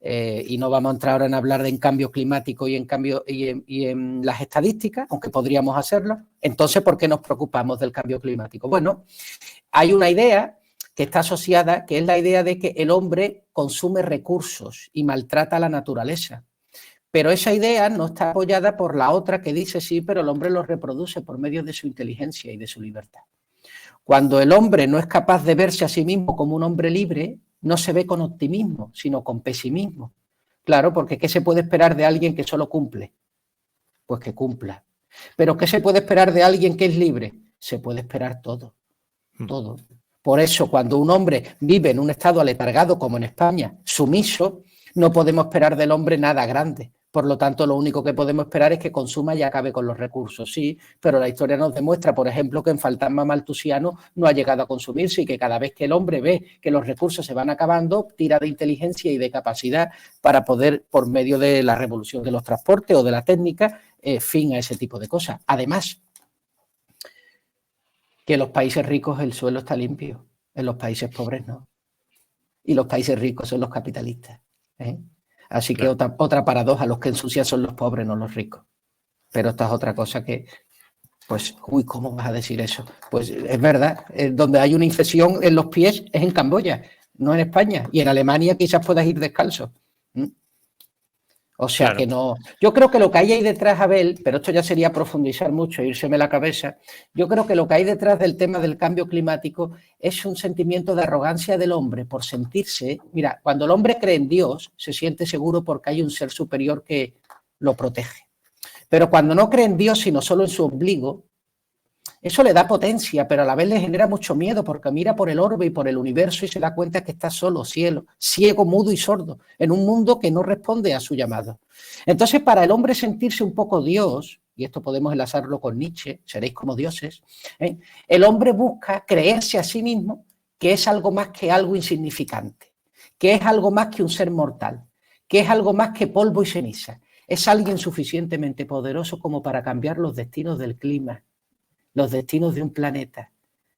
Y no vamos a entrar ahora en hablar de cambio climático y en las estadísticas, aunque podríamos hacerlo. Entonces, ¿por qué nos preocupamos del cambio climático? Bueno, hay una idea que está asociada, que es la idea de que el hombre consume recursos y maltrata a la naturaleza. Pero esa idea no está apoyada por la otra que dice sí, pero el hombre los reproduce por medio de su inteligencia y de su libertad. Cuando el hombre no es capaz de verse a sí mismo como un hombre libre, no se ve con optimismo, sino con pesimismo. Claro, porque ¿qué se puede esperar de alguien que solo cumple? Pues que cumpla. Pero ¿qué se puede esperar de alguien que es libre? Se puede esperar todo, todo. Por eso, cuando un hombre vive en un estado aletargado, como en España, sumiso, no podemos esperar del hombre nada grande. Por lo tanto, lo único que podemos esperar es que consuma y acabe con los recursos, sí, pero la historia nos demuestra, por ejemplo, que en Fantasma Maltusiano no ha llegado a consumirse y que cada vez que el hombre ve que los recursos se van acabando, tira de inteligencia y de capacidad para poder, por medio de la revolución de los transportes o de la técnica, fin a ese tipo de cosas. Además, que en los países ricos el suelo está limpio, en los países pobres no. Y los países ricos son los capitalistas, ¿eh? Así que otra paradoja, los que ensucian son los pobres, no los ricos. Pero esta es otra cosa que, pues, uy, ¿cómo vas a decir eso? Pues es verdad, donde hay una infección en los pies es en Camboya, no en España. Y en Alemania quizás puedas ir descalzo. O sea claro. Que no... Yo creo que lo que hay ahí detrás, Abel, pero esto ya sería profundizar mucho, irseme la cabeza, yo creo que lo que hay detrás del tema del cambio climático es un sentimiento de arrogancia del hombre por sentirse... Mira, cuando el hombre cree en Dios, se siente seguro porque hay un ser superior que lo protege. Pero cuando no cree en Dios, sino solo en su ombligo, eso le da potencia, pero a la vez le genera mucho miedo porque mira por el orbe y por el universo y se da cuenta que está solo, ciego, mudo y sordo, en un mundo que no responde a su llamado. Entonces, para el hombre sentirse un poco Dios, y esto podemos enlazarlo con Nietzsche, seréis como dioses, el hombre busca creerse a sí mismo que es algo más que algo insignificante, que es algo más que un ser mortal, que es algo más que polvo y ceniza. Es alguien suficientemente poderoso como para cambiar los destinos del clima, los destinos de un planeta,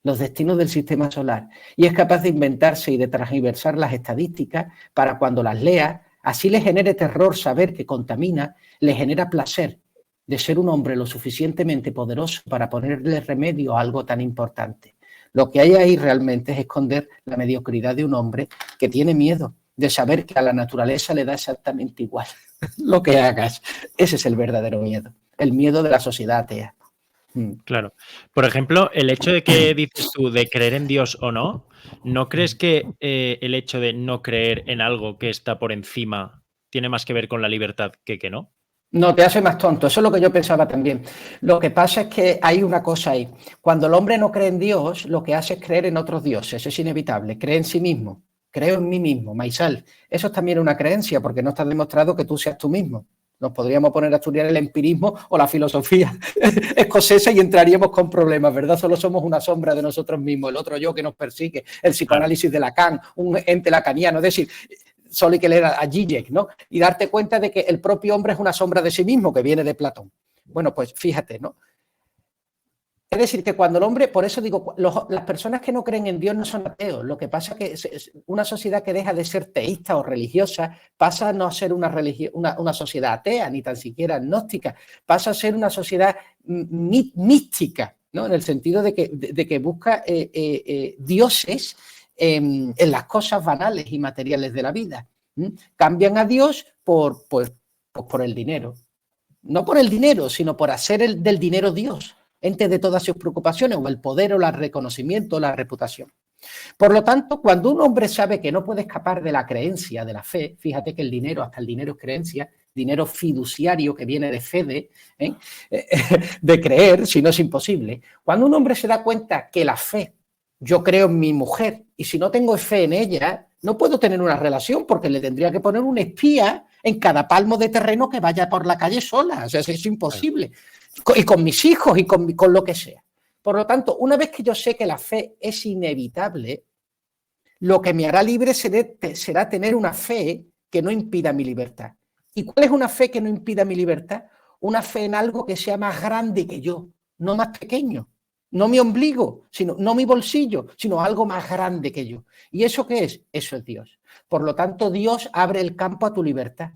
los destinos del sistema solar. Y es capaz de inventarse y de transversar las estadísticas para cuando las lea, así le genere terror saber que contamina, le genera placer de ser un hombre lo suficientemente poderoso para ponerle remedio a algo tan importante. Lo que hay ahí realmente es esconder la mediocridad de un hombre que tiene miedo de saber que a la naturaleza le da exactamente igual lo que hagas. Ese es el verdadero miedo, el miedo de la sociedad atea. Claro. Por ejemplo, el hecho de que dices tú de creer en Dios o no, ¿no crees que el hecho de no creer en algo que está por encima tiene más que ver con la libertad que no? No, te hace más tonto. Eso es lo que yo pensaba también. Lo que pasa es que hay una cosa ahí. Cuando el hombre no cree en Dios, lo que hace es creer en otros dioses. Es inevitable. Cree en sí mismo. Creo en mí mismo, myself. Eso es también una creencia porque no está demostrado que tú seas tú mismo. Nos podríamos poner a estudiar el empirismo o la filosofía escocesa y entraríamos con problemas, ¿verdad? Solo somos una sombra de nosotros mismos, el otro yo que nos persigue, el psicoanálisis de Lacan, un ente lacaniano. Es decir, solo hay que leer a Zizek, ¿no? Y darte cuenta de que el propio hombre es una sombra de sí mismo, que viene de Platón. Bueno, pues fíjate, ¿no? Es decir, que cuando el hombre, por eso digo, las personas que no creen en Dios no son ateos. Lo que pasa es que una sociedad que deja de ser teísta o religiosa pasa a no ser una sociedad atea, ni tan siquiera agnóstica, pasa a ser una sociedad mística, ¿no? En el sentido de que busca dioses en las cosas banales y materiales de la vida. Cambian a Dios por el dinero. No por el dinero, sino por hacer del dinero Dios, ente de todas sus preocupaciones, o el poder, o el reconocimiento, o la reputación. Por lo tanto, cuando un hombre sabe que no puede escapar de la creencia, de la fe, fíjate que el dinero, hasta el dinero es creencia, dinero fiduciario que viene de fede, de creer, si no es imposible. Cuando un hombre se da cuenta que la fe, yo creo en mi mujer, y si no tengo fe en ella, no puedo tener una relación porque le tendría que poner un espía en cada palmo de terreno que vaya por la calle sola. O sea, es imposible. Y con mis hijos y con lo que sea. Por lo tanto, una vez que yo sé que la fe es inevitable, lo que me hará libre será tener una fe que no impida mi libertad. ¿Y cuál es una fe que no impida mi libertad? Una fe en algo que sea más grande que yo, no más pequeño. No mi ombligo, no mi bolsillo, sino algo más grande que yo. ¿Y eso qué es? Eso es Dios. Por lo tanto, Dios abre el campo a tu libertad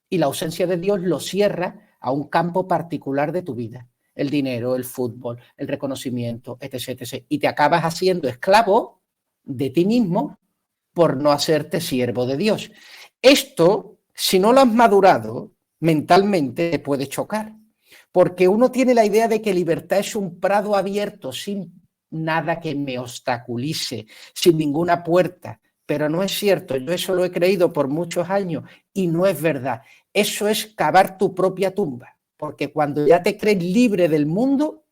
y la ausencia de Dios lo cierra a un campo particular de tu vida. El dinero, el fútbol, el reconocimiento, etc., etc. Y te acabas haciendo esclavo de ti mismo por no hacerte siervo de Dios. Esto, si no lo has madurado mentalmente, te puede chocar. Porque uno tiene la idea de que libertad es un prado abierto sin nada que me obstaculice, sin ninguna puerta. Pero no es cierto, yo eso lo he creído por muchos años y no es verdad. Eso es cavar tu propia tumba, porque cuando ya te crees libre del mundo,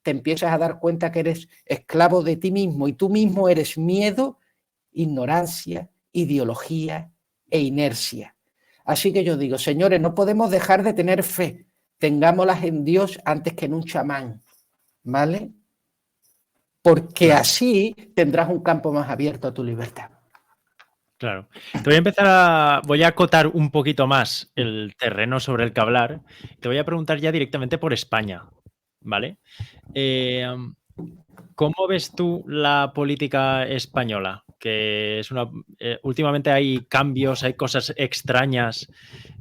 te empiezas a dar cuenta que eres esclavo de ti mismo y tú mismo eres miedo, ignorancia, ideología e inercia. Así que yo digo, señores, no podemos dejar de tener fe. Tengámoslas en Dios antes que en un chamán, ¿vale? Porque así tendrás un campo más abierto a tu libertad. Claro. Voy a acotar un poquito más el terreno sobre el que hablar. Te voy a preguntar ya directamente por España, ¿vale? ¿Cómo ves tú la política española? Que es últimamente hay cambios, hay cosas extrañas.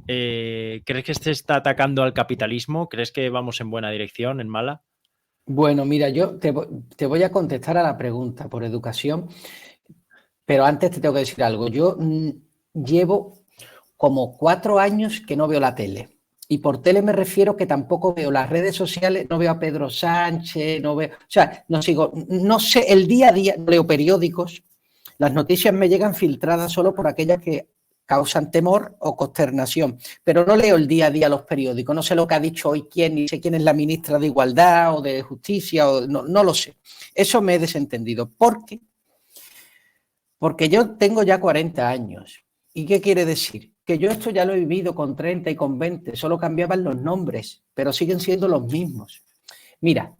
¿Crees que se está atacando al capitalismo? ¿Crees que vamos en buena dirección, en mala? Bueno, mira, yo te voy a contestar a la pregunta por educación, pero antes te tengo que decir algo. Yo llevo como 4 años que no veo la tele. Y por tele me refiero que tampoco veo las redes sociales, no veo a Pedro Sánchez, no veo, o sea, no sigo, no sé, el día a día, no leo periódicos, las noticias me llegan filtradas solo por aquellas que causan temor o consternación. Pero no leo el día a día los periódicos, no sé lo que ha dicho hoy quién, ni sé quién es la ministra de Igualdad o de Justicia, no lo sé. Eso me he desentendido. ¿Por qué? Porque yo tengo ya 40 años. ¿Y qué quiere decir? Que yo esto ya lo he vivido con 30 y con 20, solo cambiaban los nombres, pero siguen siendo los mismos. Mira,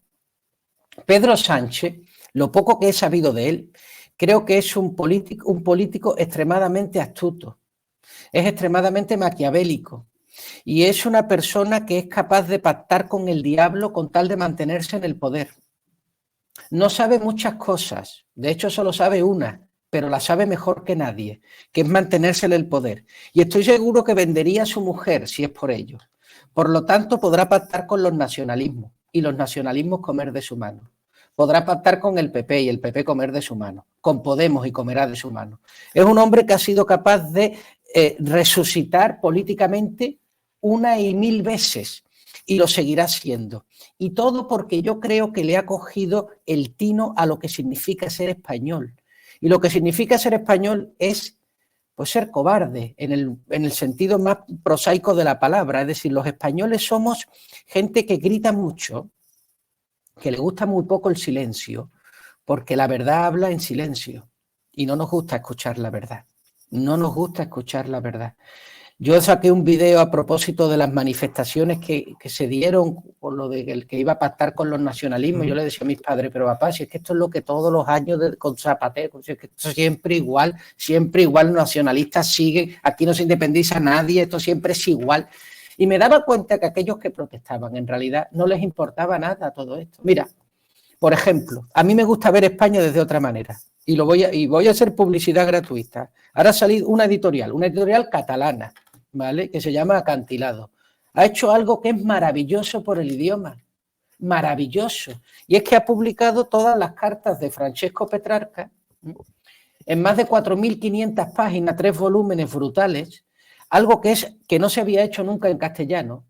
Pedro Sánchez, lo poco que he sabido de él, creo que es un político extremadamente astuto, es extremadamente maquiavélico y es una persona que es capaz de pactar con el diablo con tal de mantenerse en el poder. No sabe muchas cosas, de hecho solo sabe una, pero la sabe mejor que nadie, que es mantenerse en el poder. Y estoy seguro que vendería a su mujer si es por ello. Por lo tanto, podrá pactar con los nacionalismos y los nacionalismos comer de su mano. Podrá pactar con el PP y el PP comer de su mano, con Podemos y comerá de su mano. Es un hombre que ha sido capaz de resucitar políticamente una y mil veces y lo seguirá siendo. Y todo porque yo creo que le ha cogido el tino a lo que significa ser español. Y lo que significa ser español es pues, ser cobarde en el sentido más prosaico de la palabra. Es decir, los españoles somos gente que grita mucho, que le gusta muy poco el silencio, porque la verdad habla en silencio y no nos gusta escuchar la verdad. No nos gusta escuchar la verdad. Yo saqué un video a propósito de las manifestaciones que se dieron por lo de el que iba a pactar con los nacionalismos. Yo le decía a mis padres, pero papá, si es que esto es lo que todos los años con Zapatero, si es que esto siempre igual los nacionalistas siguen, aquí no se independiza nadie, esto siempre es igual. Y me daba cuenta que aquellos que protestaban en realidad no les importaba nada todo esto. Mira, por ejemplo, a mí me gusta ver España desde otra manera y voy a hacer publicidad gratuita. Ahora ha salido una editorial catalana, ¿vale? Que se llama Acantilado. Ha hecho algo que es maravilloso por el idioma, maravilloso. Y es que ha publicado todas las cartas de Francesco Petrarca en más de 4.500 páginas, 3 volúmenes brutales, algo que no se había hecho nunca en castellano,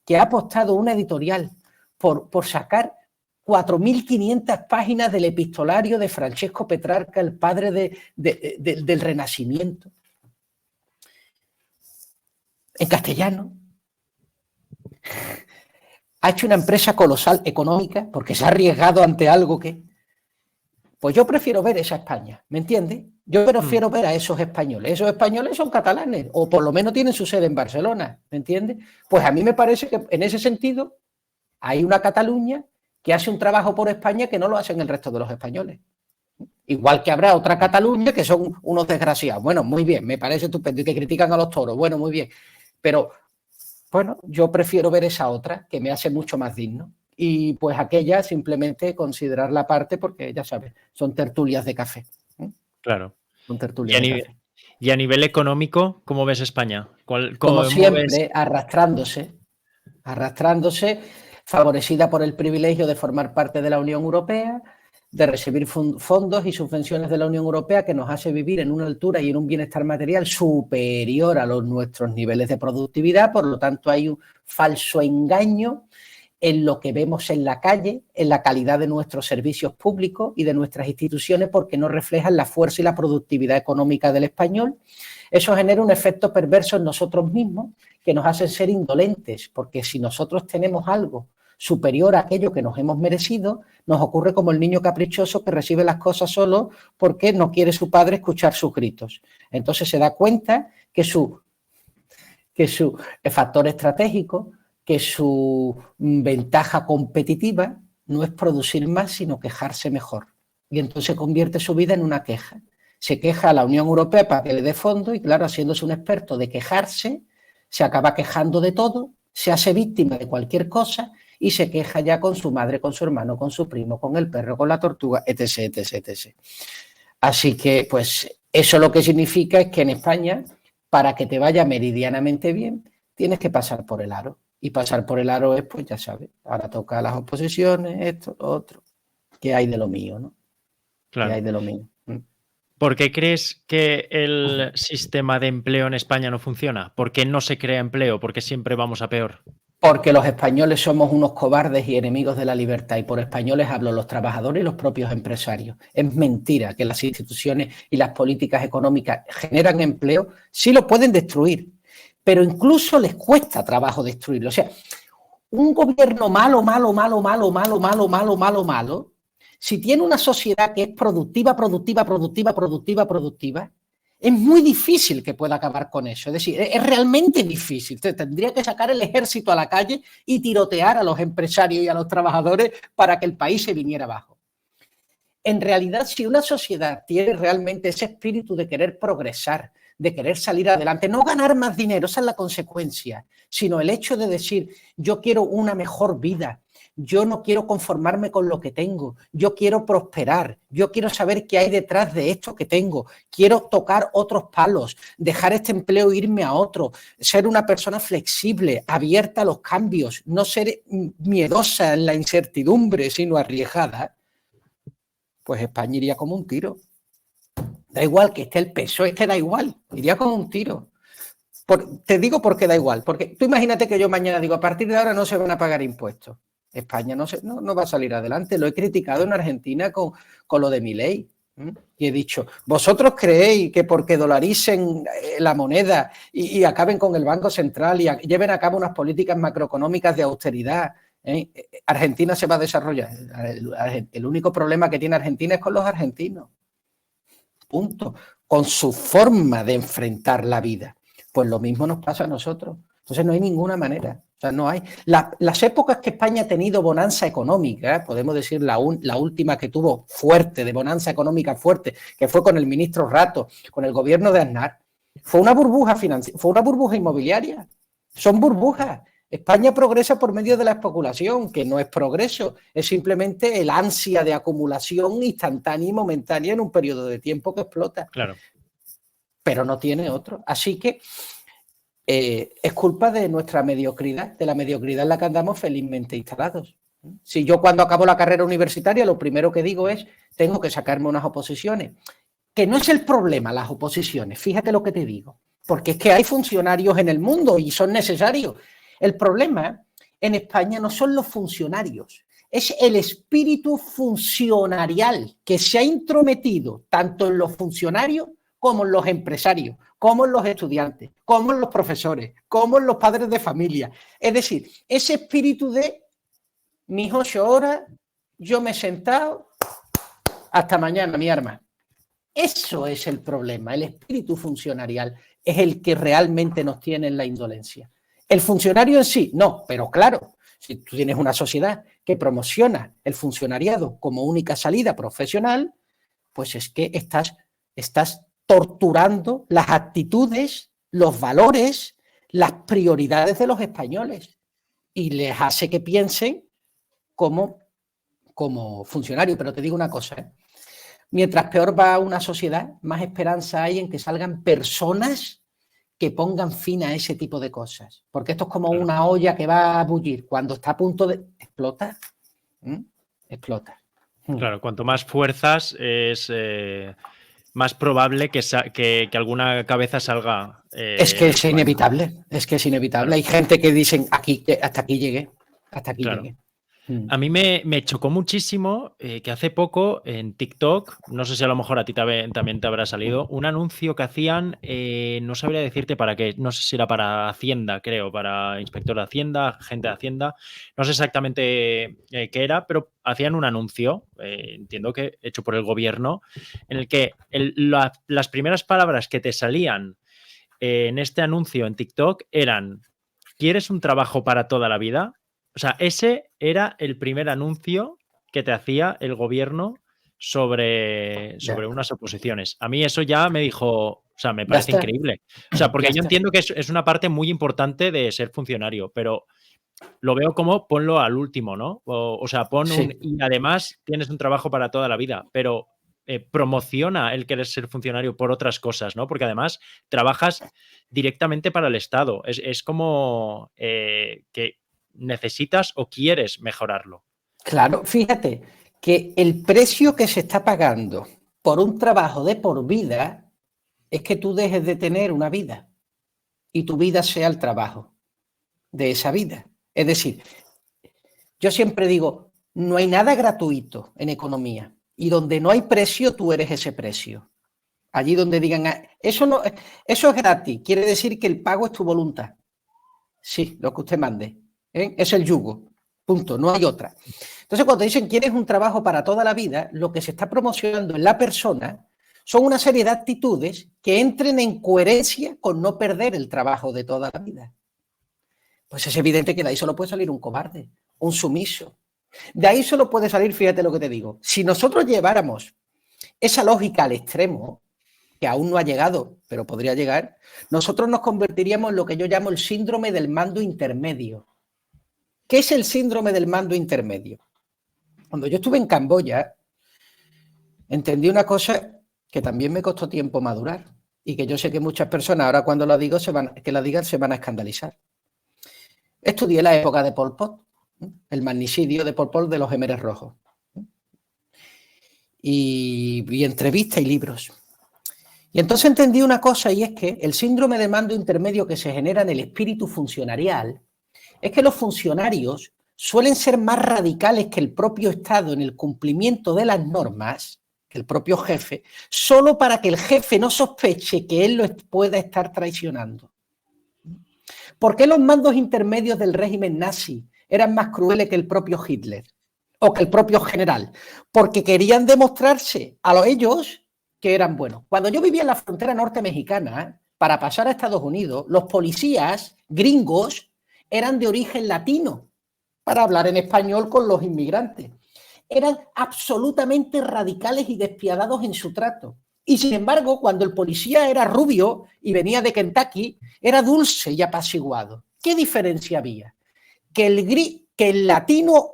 que ha apostado una editorial por sacar 4.500 páginas del epistolario de Francesco Petrarca, el padre del Renacimiento, en castellano. Ha hecho una empresa colosal económica porque se ha arriesgado ante algo que... Pues yo prefiero ver esa España, ¿me entiendes? Yo prefiero ver a esos españoles. Esos españoles son catalanes, o por lo menos tienen su sede en Barcelona, ¿me entiendes? Pues a mí me parece que en ese sentido hay una Cataluña que hace un trabajo por España que no lo hacen el resto de los españoles. Igual que habrá otra Cataluña que son unos desgraciados. Bueno, muy bien, me parece estupendo. Y que critican a los toros. Bueno, muy bien. Pero, bueno, yo prefiero ver esa otra que me hace mucho más digno. Y pues aquella simplemente considerarla aparte porque, ya sabes, son tertulias de café. Claro. Son tertulias de café. Y a nivel económico, ¿cómo ves España? Como siempre, arrastrándose, favorecida por el privilegio de formar parte de la Unión Europea, de recibir fondos y subvenciones de la Unión Europea que nos hace vivir en una altura y en un bienestar material superior a nuestros niveles de productividad. Por lo tanto, hay un falso engaño en lo que vemos en la calle, en la calidad de nuestros servicios públicos y de nuestras instituciones, porque no reflejan la fuerza y la productividad económica del español. Eso genera un efecto perverso en nosotros mismos que nos hace ser indolentes, porque si nosotros tenemos algo superior a aquello que nos hemos merecido, nos ocurre como el niño caprichoso que recibe las cosas solo porque no quiere su padre escuchar sus gritos. Entonces se da cuenta que su factor estratégico, que su ventaja competitiva no es producir más, sino quejarse mejor. Y entonces convierte su vida en una queja. Se queja a la Unión Europea para que le dé fondo y, claro, haciéndose un experto de quejarse, se acaba quejando de todo, se hace víctima de cualquier cosa y se queja ya con su madre, con su hermano, con su primo, con el perro, con la tortuga, etc., etc., etc. Así que, pues, eso lo que significa es que en España, para que te vaya meridianamente bien, tienes que pasar por el aro. Y pasar por el aro es, pues ya sabes, ahora toca las oposiciones, esto, lo otro. ¿Qué hay de lo mío, no? Claro. ¿Qué hay de lo mío? ¿Por qué crees que el sistema de empleo en España no funciona? ¿Por qué no se crea empleo? ¿Por qué siempre vamos a peor? Porque los españoles somos unos cobardes y enemigos de la libertad. Y por españoles hablo los trabajadores y los propios empresarios. Es mentira que las instituciones y las políticas económicas generan empleo. Sí lo pueden destruir, pero incluso les cuesta trabajo destruirlo. O sea, un gobierno malo, si tiene una sociedad que es productiva, es muy difícil que pueda acabar con eso. Es decir, es realmente difícil. Tendría que sacar el ejército a la calle y tirotear a los empresarios y a los trabajadores para que el país se viniera abajo. En realidad, si una sociedad tiene realmente ese espíritu de querer progresar, de querer salir adelante, no ganar más dinero, esa es la consecuencia, sino el hecho de decir, yo quiero una mejor vida, yo no quiero conformarme con lo que tengo, yo quiero prosperar, yo quiero saber qué hay detrás de esto que tengo, quiero tocar otros palos, dejar este empleo e irme a otro, ser una persona flexible, abierta a los cambios, no ser miedosa en la incertidumbre, sino arriesgada, pues España iría como un tiro. Da igual que esté el PSOE, es que da igual, iría como un tiro. Te digo por qué da igual, porque tú imagínate que yo mañana digo, a partir de ahora no se van a pagar impuestos. España no va a salir adelante. Lo he criticado en Argentina con lo de Milei. Y he dicho, ¿vosotros creéis que porque dolaricen la moneda y acaben con el Banco Central y lleven a cabo unas políticas macroeconómicas de austeridad, Argentina se va a desarrollar? El único problema que tiene Argentina es con los argentinos. Punto. Con su forma de enfrentar la vida. Pues lo mismo nos pasa a nosotros. Entonces no hay ninguna manera. O sea, no hay. Las épocas que España ha tenido bonanza económica, podemos decir la última que tuvo fuerte, de bonanza económica fuerte, que fue con el ministro Rato, con el gobierno de Aznar, fue una burbuja financiera, fue una burbuja inmobiliaria. Son burbujas. España progresa por medio de la especulación, que no es progreso, es simplemente el ansia de acumulación instantánea y momentánea en un periodo de tiempo que explota. Claro. Pero no tiene otro. Así que es culpa de nuestra mediocridad, de la mediocridad en la que andamos felizmente instalados. Si yo cuando acabo la carrera universitaria lo primero que digo es, tengo que sacarme unas oposiciones, que no es el problema las oposiciones, fíjate lo que te digo, porque es que hay funcionarios en el mundo y son necesarios. El problema en España no son los funcionarios, es el espíritu funcionarial que se ha intrometido tanto en los funcionarios como en los empresarios, como en los estudiantes, como en los profesores, como en los padres de familia. Es decir, ese espíritu de mis 8 horas, yo me he sentado, hasta mañana, mi arma. Eso es el problema, el espíritu funcionarial es el que realmente nos tiene en la indolencia. El funcionario en sí, no, pero claro, si tú tienes una sociedad que promociona el funcionariado como única salida profesional, pues es que estás torturando las actitudes, los valores, las prioridades de los españoles y les hace que piensen como funcionarios. Pero te digo una cosa, mientras peor va una sociedad, más esperanza hay en que salgan personas que pongan fin a ese tipo de cosas. Porque esto es como una olla que va a bullir. Cuando está a punto de explotar, explota. Claro, cuanto más fuerzas es más probable que alguna cabeza salga. Es que es inevitable, Claro. Hay gente que dicen, hasta aquí llegué, llegué. A mí me chocó muchísimo que hace poco en TikTok, no sé si a lo mejor a ti también te habrá salido, un anuncio que hacían, no sabría decirte para qué, no sé si era para Hacienda, creo, para inspector de Hacienda, gente de Hacienda, no sé exactamente qué era, pero hacían un anuncio, entiendo que hecho por el gobierno, en el que las primeras palabras que te salían en este anuncio en TikTok eran: ¿quieres un trabajo para toda la vida? O sea, ese era el primer anuncio que te hacía el gobierno sobre unas oposiciones. A mí eso ya me dijo, o sea, me parece increíble. O sea, porque yo entiendo que es una parte muy importante de ser funcionario, pero lo veo como ponlo al último, ¿no? O sea, y además tienes un trabajo para toda la vida, pero promociona el querer ser funcionario por otras cosas, ¿no? Porque además directamente para el Estado. Es como que necesitas o quieres mejorarlo. Claro, fíjate que el precio que se está pagando por un trabajo de por vida es que tú dejes de tener una vida y tu vida sea el trabajo de esa vida. Es decir, yo siempre digo, no hay nada gratuito en economía y donde no hay precio, tú eres ese precio. Allí donde digan, eso es gratis, quiere decir que el pago es tu voluntad. Sí, lo que usted mande. Es el yugo. Punto, no hay otra. Entonces, cuando dicen quieres un trabajo para toda la vida, lo que se está promocionando en la persona son una serie de actitudes que entren en coherencia con no perder el trabajo de toda la vida. Pues es evidente que de ahí solo puede salir un cobarde, un sumiso. De ahí solo puede salir, fíjate lo que te digo, si nosotros lleváramos esa lógica al extremo, que aún no ha llegado, pero podría llegar, nosotros nos convertiríamos en lo que yo llamo el síndrome del mando intermedio. ¿Qué es el síndrome del mando intermedio? Cuando yo estuve en Camboya, entendí una cosa que también me costó tiempo madurar y que yo sé que muchas personas ahora cuando lo digo se van a escandalizar. Estudié la época de Pol Pot, el magnicidio de Pol Pot de los Jemeres Rojos. Y vi entrevistas y libros. Y entonces entendí una cosa, y es que el síndrome de mando intermedio que se genera en el espíritu funcionarial es que los funcionarios suelen ser más radicales que el propio Estado en el cumplimiento de las normas, que el propio jefe, solo para que el jefe no sospeche que él lo pueda estar traicionando. ¿Por qué los mandos intermedios del régimen nazi eran más crueles que el propio Hitler o que el propio general? Porque querían demostrarse a ellos que eran buenos. Cuando yo vivía en la frontera norte mexicana, para pasar a Estados Unidos, los policías gringos eran de origen latino para hablar en español con los inmigrantes. Eran absolutamente radicales y despiadados en su trato. Y sin embargo, cuando el policía era rubio y venía de Kentucky, era dulce y apaciguado. ¿Qué diferencia había? Que el latino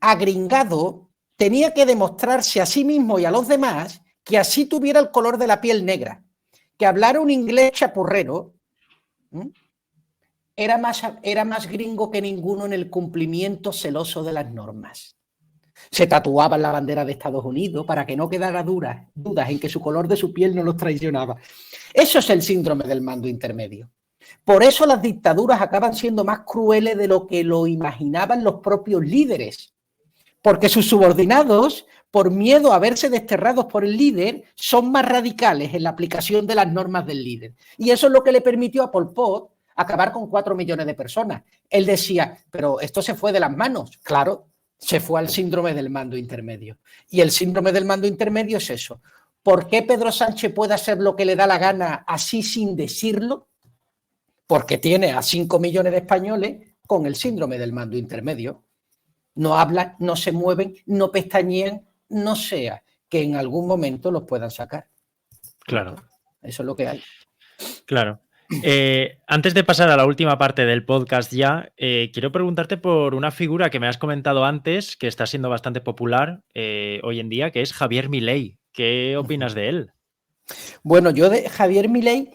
agringado tenía que demostrarse a sí mismo y a los demás que así tuviera el color de la piel negra, que hablara un inglés chapurrero, era más gringo que ninguno en el cumplimiento celoso de las normas. Se tatuaban la bandera de Estados Unidos para que no quedara dudas en que su color de su piel no los traicionaba. Eso es el síndrome del mando intermedio. Por eso las dictaduras acaban siendo más crueles de lo que lo imaginaban los propios líderes. Porque sus subordinados, por miedo a verse desterrados por el líder, son más radicales en la aplicación de las normas del líder. Y eso es lo que le permitió a Pol Pot acabar con 4 millones de personas. Él decía, pero esto se fue de las manos. Claro, se fue al síndrome del mando intermedio. Y el síndrome del mando intermedio es eso. ¿Por qué Pedro Sánchez puede hacer lo que le da la gana así sin decirlo? Porque tiene a 5 millones de españoles con el síndrome del mando intermedio. No hablan, no se mueven, no pestañean, no sea que en algún momento los puedan sacar. Claro. Eso es lo que hay. Claro. Antes de pasar a la última parte del podcast ya, quiero preguntarte por una figura que me has comentado antes, que está siendo bastante popular hoy en día, que es Javier Milei. ¿Qué opinas de él? Bueno, yo de Javier Milei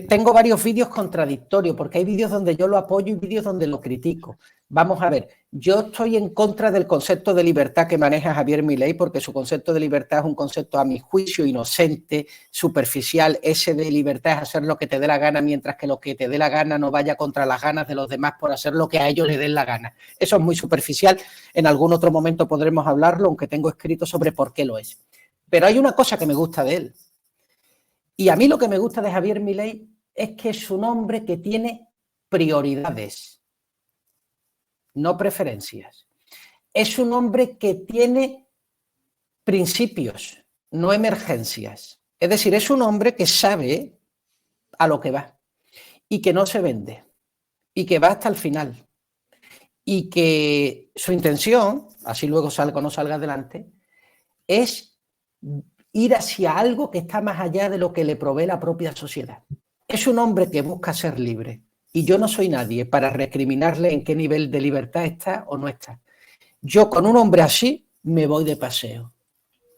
tengo varios vídeos contradictorios, porque hay vídeos donde yo lo apoyo y vídeos donde lo critico. Vamos a ver, yo estoy en contra del concepto de libertad que maneja Javier Milei, porque su concepto de libertad es un concepto, a mi juicio, inocente, superficial. Ese de libertad es hacer lo que te dé la gana, mientras que lo que te dé la gana no vaya contra las ganas de los demás por hacer lo que a ellos les den la gana. Eso es muy superficial. En algún otro momento podremos hablarlo, aunque tengo escrito sobre por qué lo es. Pero hay una cosa que me gusta de él. Y a mí lo que me gusta de Javier Milei es que es un hombre que tiene prioridades, no preferencias. Es un hombre que tiene principios, no emergencias. Es decir, es un hombre que sabe a lo que va y que no se vende y que va hasta el final. Y que su intención, así luego salga o no salga adelante, es ir hacia algo que está más allá de lo que le provee la propia sociedad. Es un hombre que busca ser libre y yo no soy nadie para recriminarle en qué nivel de libertad está o no está. Yo con un hombre así me voy de paseo.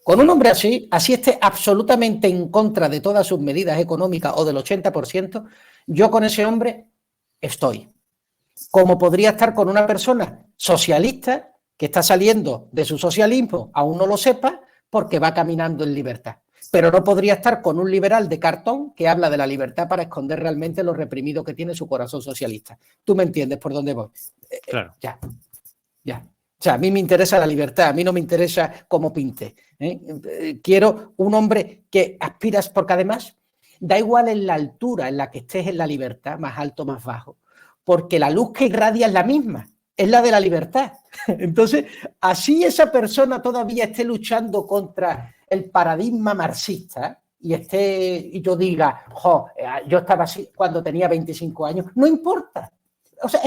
Con un hombre así esté absolutamente en contra de todas sus medidas económicas o del 80%, yo con ese hombre estoy. Como podría estar con una persona socialista que está saliendo de su socialismo, aún no lo sepa, porque va caminando en libertad. pero no podría estar con un liberal de cartón que habla de la libertad para esconder realmente lo reprimido que tiene su corazón socialista. ¿Tú me entiendes por dónde voy? Claro. Ya. O sea, a mí me interesa la libertad, a mí no me interesa cómo pinte. Quiero un hombre que aspiras, porque además da igual en la altura en la que estés en la libertad, más alto, más bajo, porque la luz que irradia es la misma, es la de la libertad. Entonces, así esa persona todavía esté luchando contra el paradigma marxista y yo diga, yo estaba así cuando tenía 25 años, no importa. O sea,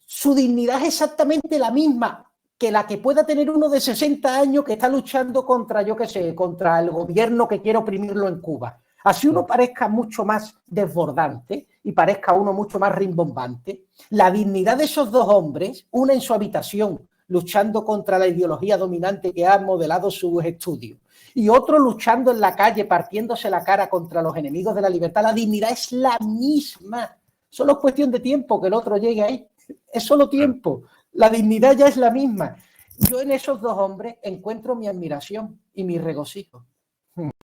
su dignidad es exactamente la misma que la que pueda tener uno de 60 años que está luchando contra, yo qué sé, contra el gobierno que quiere oprimirlo en Cuba. Así uno parezca mucho más desbordante y parezca uno mucho más rimbombante, la dignidad de esos dos hombres, una en su habitación luchando contra la ideología dominante que ha modelado sus estudios y otro luchando en la calle partiéndose la cara contra los enemigos de la libertad, la dignidad es la misma. Solo es cuestión de tiempo que el otro llegue ahí. Es solo tiempo. La dignidad ya es la misma. Yo en esos dos hombres encuentro mi admiración y mi regocijo.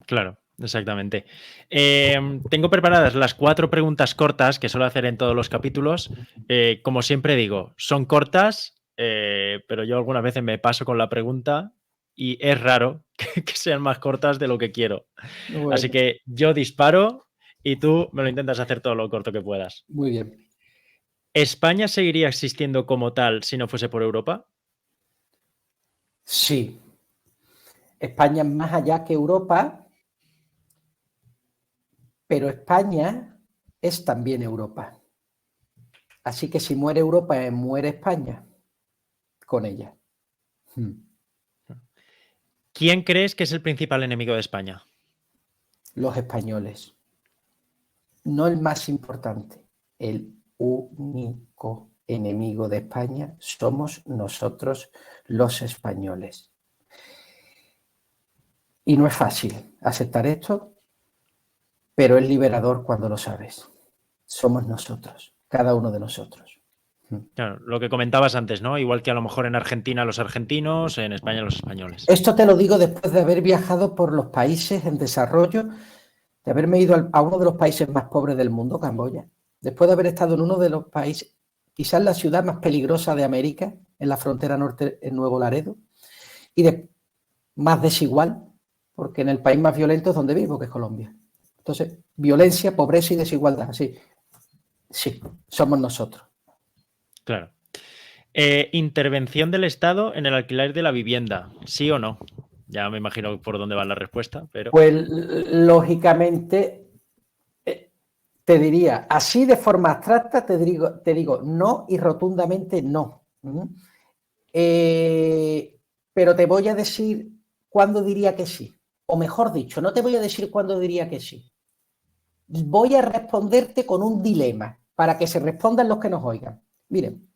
Claro, exactamente. Tengo preparadas las 4 preguntas cortas que suelo hacer en todos los capítulos. Como siempre digo, son cortas, pero yo algunas veces me paso con la pregunta y es raro que sean más cortas de lo que quiero. Bueno. Así que yo disparo y tú me lo intentas hacer todo lo corto que puedas. Muy bien. ¿España seguiría existiendo como tal si no fuese por Europa? Sí. España es más allá que Europa, pero España es también Europa. Así que si muere Europa, muere España con ella. ¿Quién crees que es el principal enemigo de España? Los españoles. No el más importante, el único enemigo de España somos nosotros los españoles. Y no es fácil aceptar esto, pero es liberador cuando lo sabes. Somos nosotros, cada uno de nosotros. Claro, lo que comentabas antes, ¿no? Igual que a lo mejor en Argentina los argentinos, en España los españoles. Esto te lo digo después de haber viajado por los países en desarrollo, de haberme ido a uno de los países más pobres del mundo, Camboya. Después de haber estado en uno de los países, quizás la ciudad más peligrosa de América, en la frontera norte, en Nuevo Laredo, y más desigual, porque en el país más violento es donde vivo, que es Colombia. Entonces, violencia, pobreza y desigualdad, sí, somos nosotros. Claro. ¿Intervención del Estado en el alquiler de la vivienda? ¿Sí o no? Ya me imagino por dónde va la respuesta, pero... Pues, lógicamente, te diría, así de forma abstracta, te digo no y rotundamente no. Pero te voy a decir cuándo diría que sí. O mejor dicho, no te voy a decir cuándo diría que sí. Voy a responderte con un dilema para que se respondan los que nos oigan. Miren,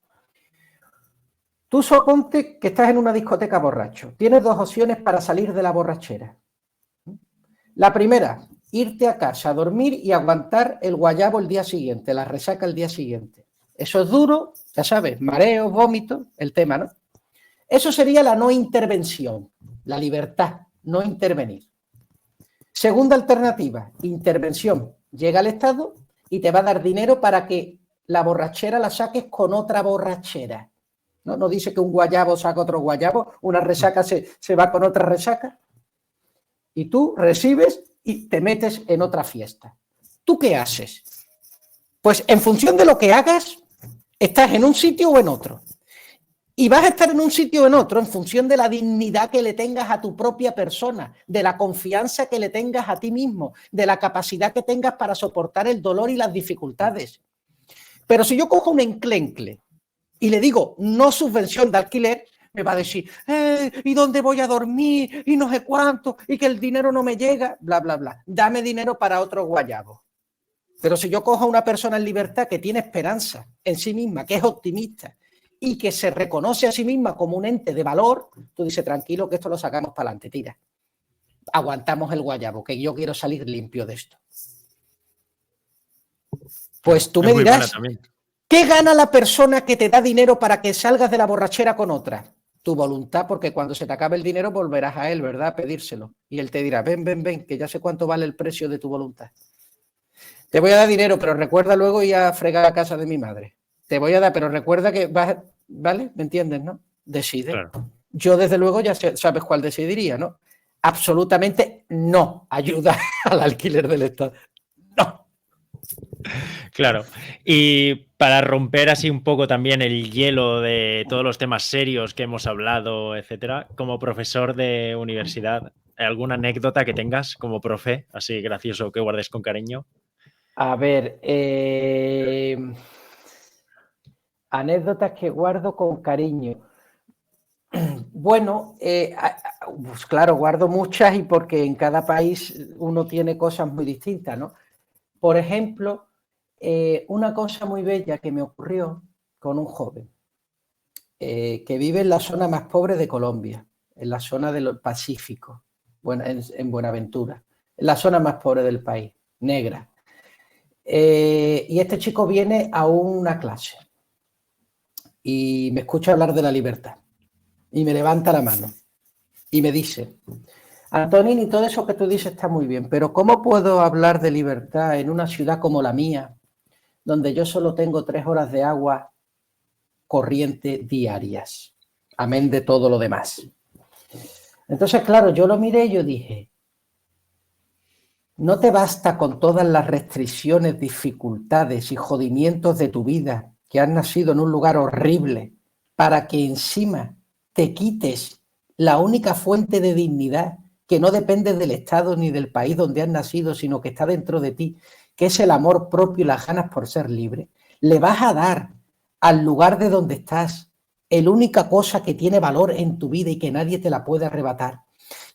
tú suponte que estás en una discoteca borracho. Tienes dos opciones para salir de la borrachera. La primera, irte a casa a dormir y aguantar el guayabo el día siguiente, la resaca el día siguiente. Eso es duro, ya sabes, mareos, vómitos, el tema, ¿no? Eso sería la no intervención, la libertad, no intervenir. Segunda alternativa, intervención. Llega el Estado y te va a dar dinero para que la borrachera la saques con otra borrachera. No dice que un guayabo saca otro guayabo, una resaca se va con otra resaca. Y tú recibes y te metes en otra fiesta. ¿Tú qué haces? Pues en función de lo que hagas, estás en un sitio o en otro. Y vas a estar en un sitio o en otro en función de la dignidad que le tengas a tu propia persona, de la confianza que le tengas a ti mismo, de la capacidad que tengas para soportar el dolor y las dificultades. Pero si yo cojo un enclencle y le digo no subvención de alquiler, me va a decir, ¿y dónde voy a dormir? Y no sé cuánto, y que el dinero no me llega, bla, bla, bla. Dame dinero para otro guayabo. Pero si yo cojo a una persona en libertad que tiene esperanza en sí misma, que es optimista y que se reconoce a sí misma como un ente de valor, tú dices, tranquilo, que esto lo sacamos para adelante, tira. Aguantamos el guayabo, que yo quiero salir limpio de esto. Pues tú me dirás, ¿qué gana la persona que te da dinero para que salgas de la borrachera con otra? tu voluntad, porque cuando se te acabe el dinero volverás a él, ¿verdad? A pedírselo. Y él te dirá, ven, ven, ven, que ya sé cuánto vale el precio de tu voluntad. Te voy a dar dinero, pero recuerda luego ir a fregar a casa de mi madre. Te voy a dar, pero recuerda que vas, ¿vale? ¿Me entiendes, no? Decide. Claro. Yo, desde luego, ya sabes cuál decidiría, ¿no? Absolutamente no ayuda al alquiler del Estado. No. Claro. Y para romper así un poco también el hielo de todos los temas serios que hemos hablado, etcétera, como profesor de universidad, ¿alguna anécdota que tengas como profe, así gracioso que guardes con cariño? A ver, anécdotas que guardo con cariño. Bueno, pues claro, guardo muchas y porque en cada país uno tiene cosas muy distintas, ¿no? Por ejemplo, una cosa muy bella que me ocurrió con un joven que vive en la zona más pobre de Colombia, en la zona del Pacífico, bueno, en Buenaventura, en la zona más pobre del país, negra. Y este chico viene a una clase y me escucha hablar de la libertad y me levanta la mano y me dice: Antonini, todo eso que tú dices está muy bien, pero ¿cómo puedo hablar de libertad en una ciudad como la mía, donde yo solo tengo 3 horas de agua corriente diarias, amén de todo lo demás? Entonces, claro, yo lo miré y yo dije, ¿no te basta con todas las restricciones, dificultades y jodimientos de tu vida, que has nacido en un lugar horrible, para que encima te quites la única fuente de dignidad que no depende del Estado ni del país donde has nacido, sino que está dentro de ti, que es el amor propio y las ganas por ser libre? Le vas a dar al lugar de donde estás la única cosa que tiene valor en tu vida y que nadie te la puede arrebatar.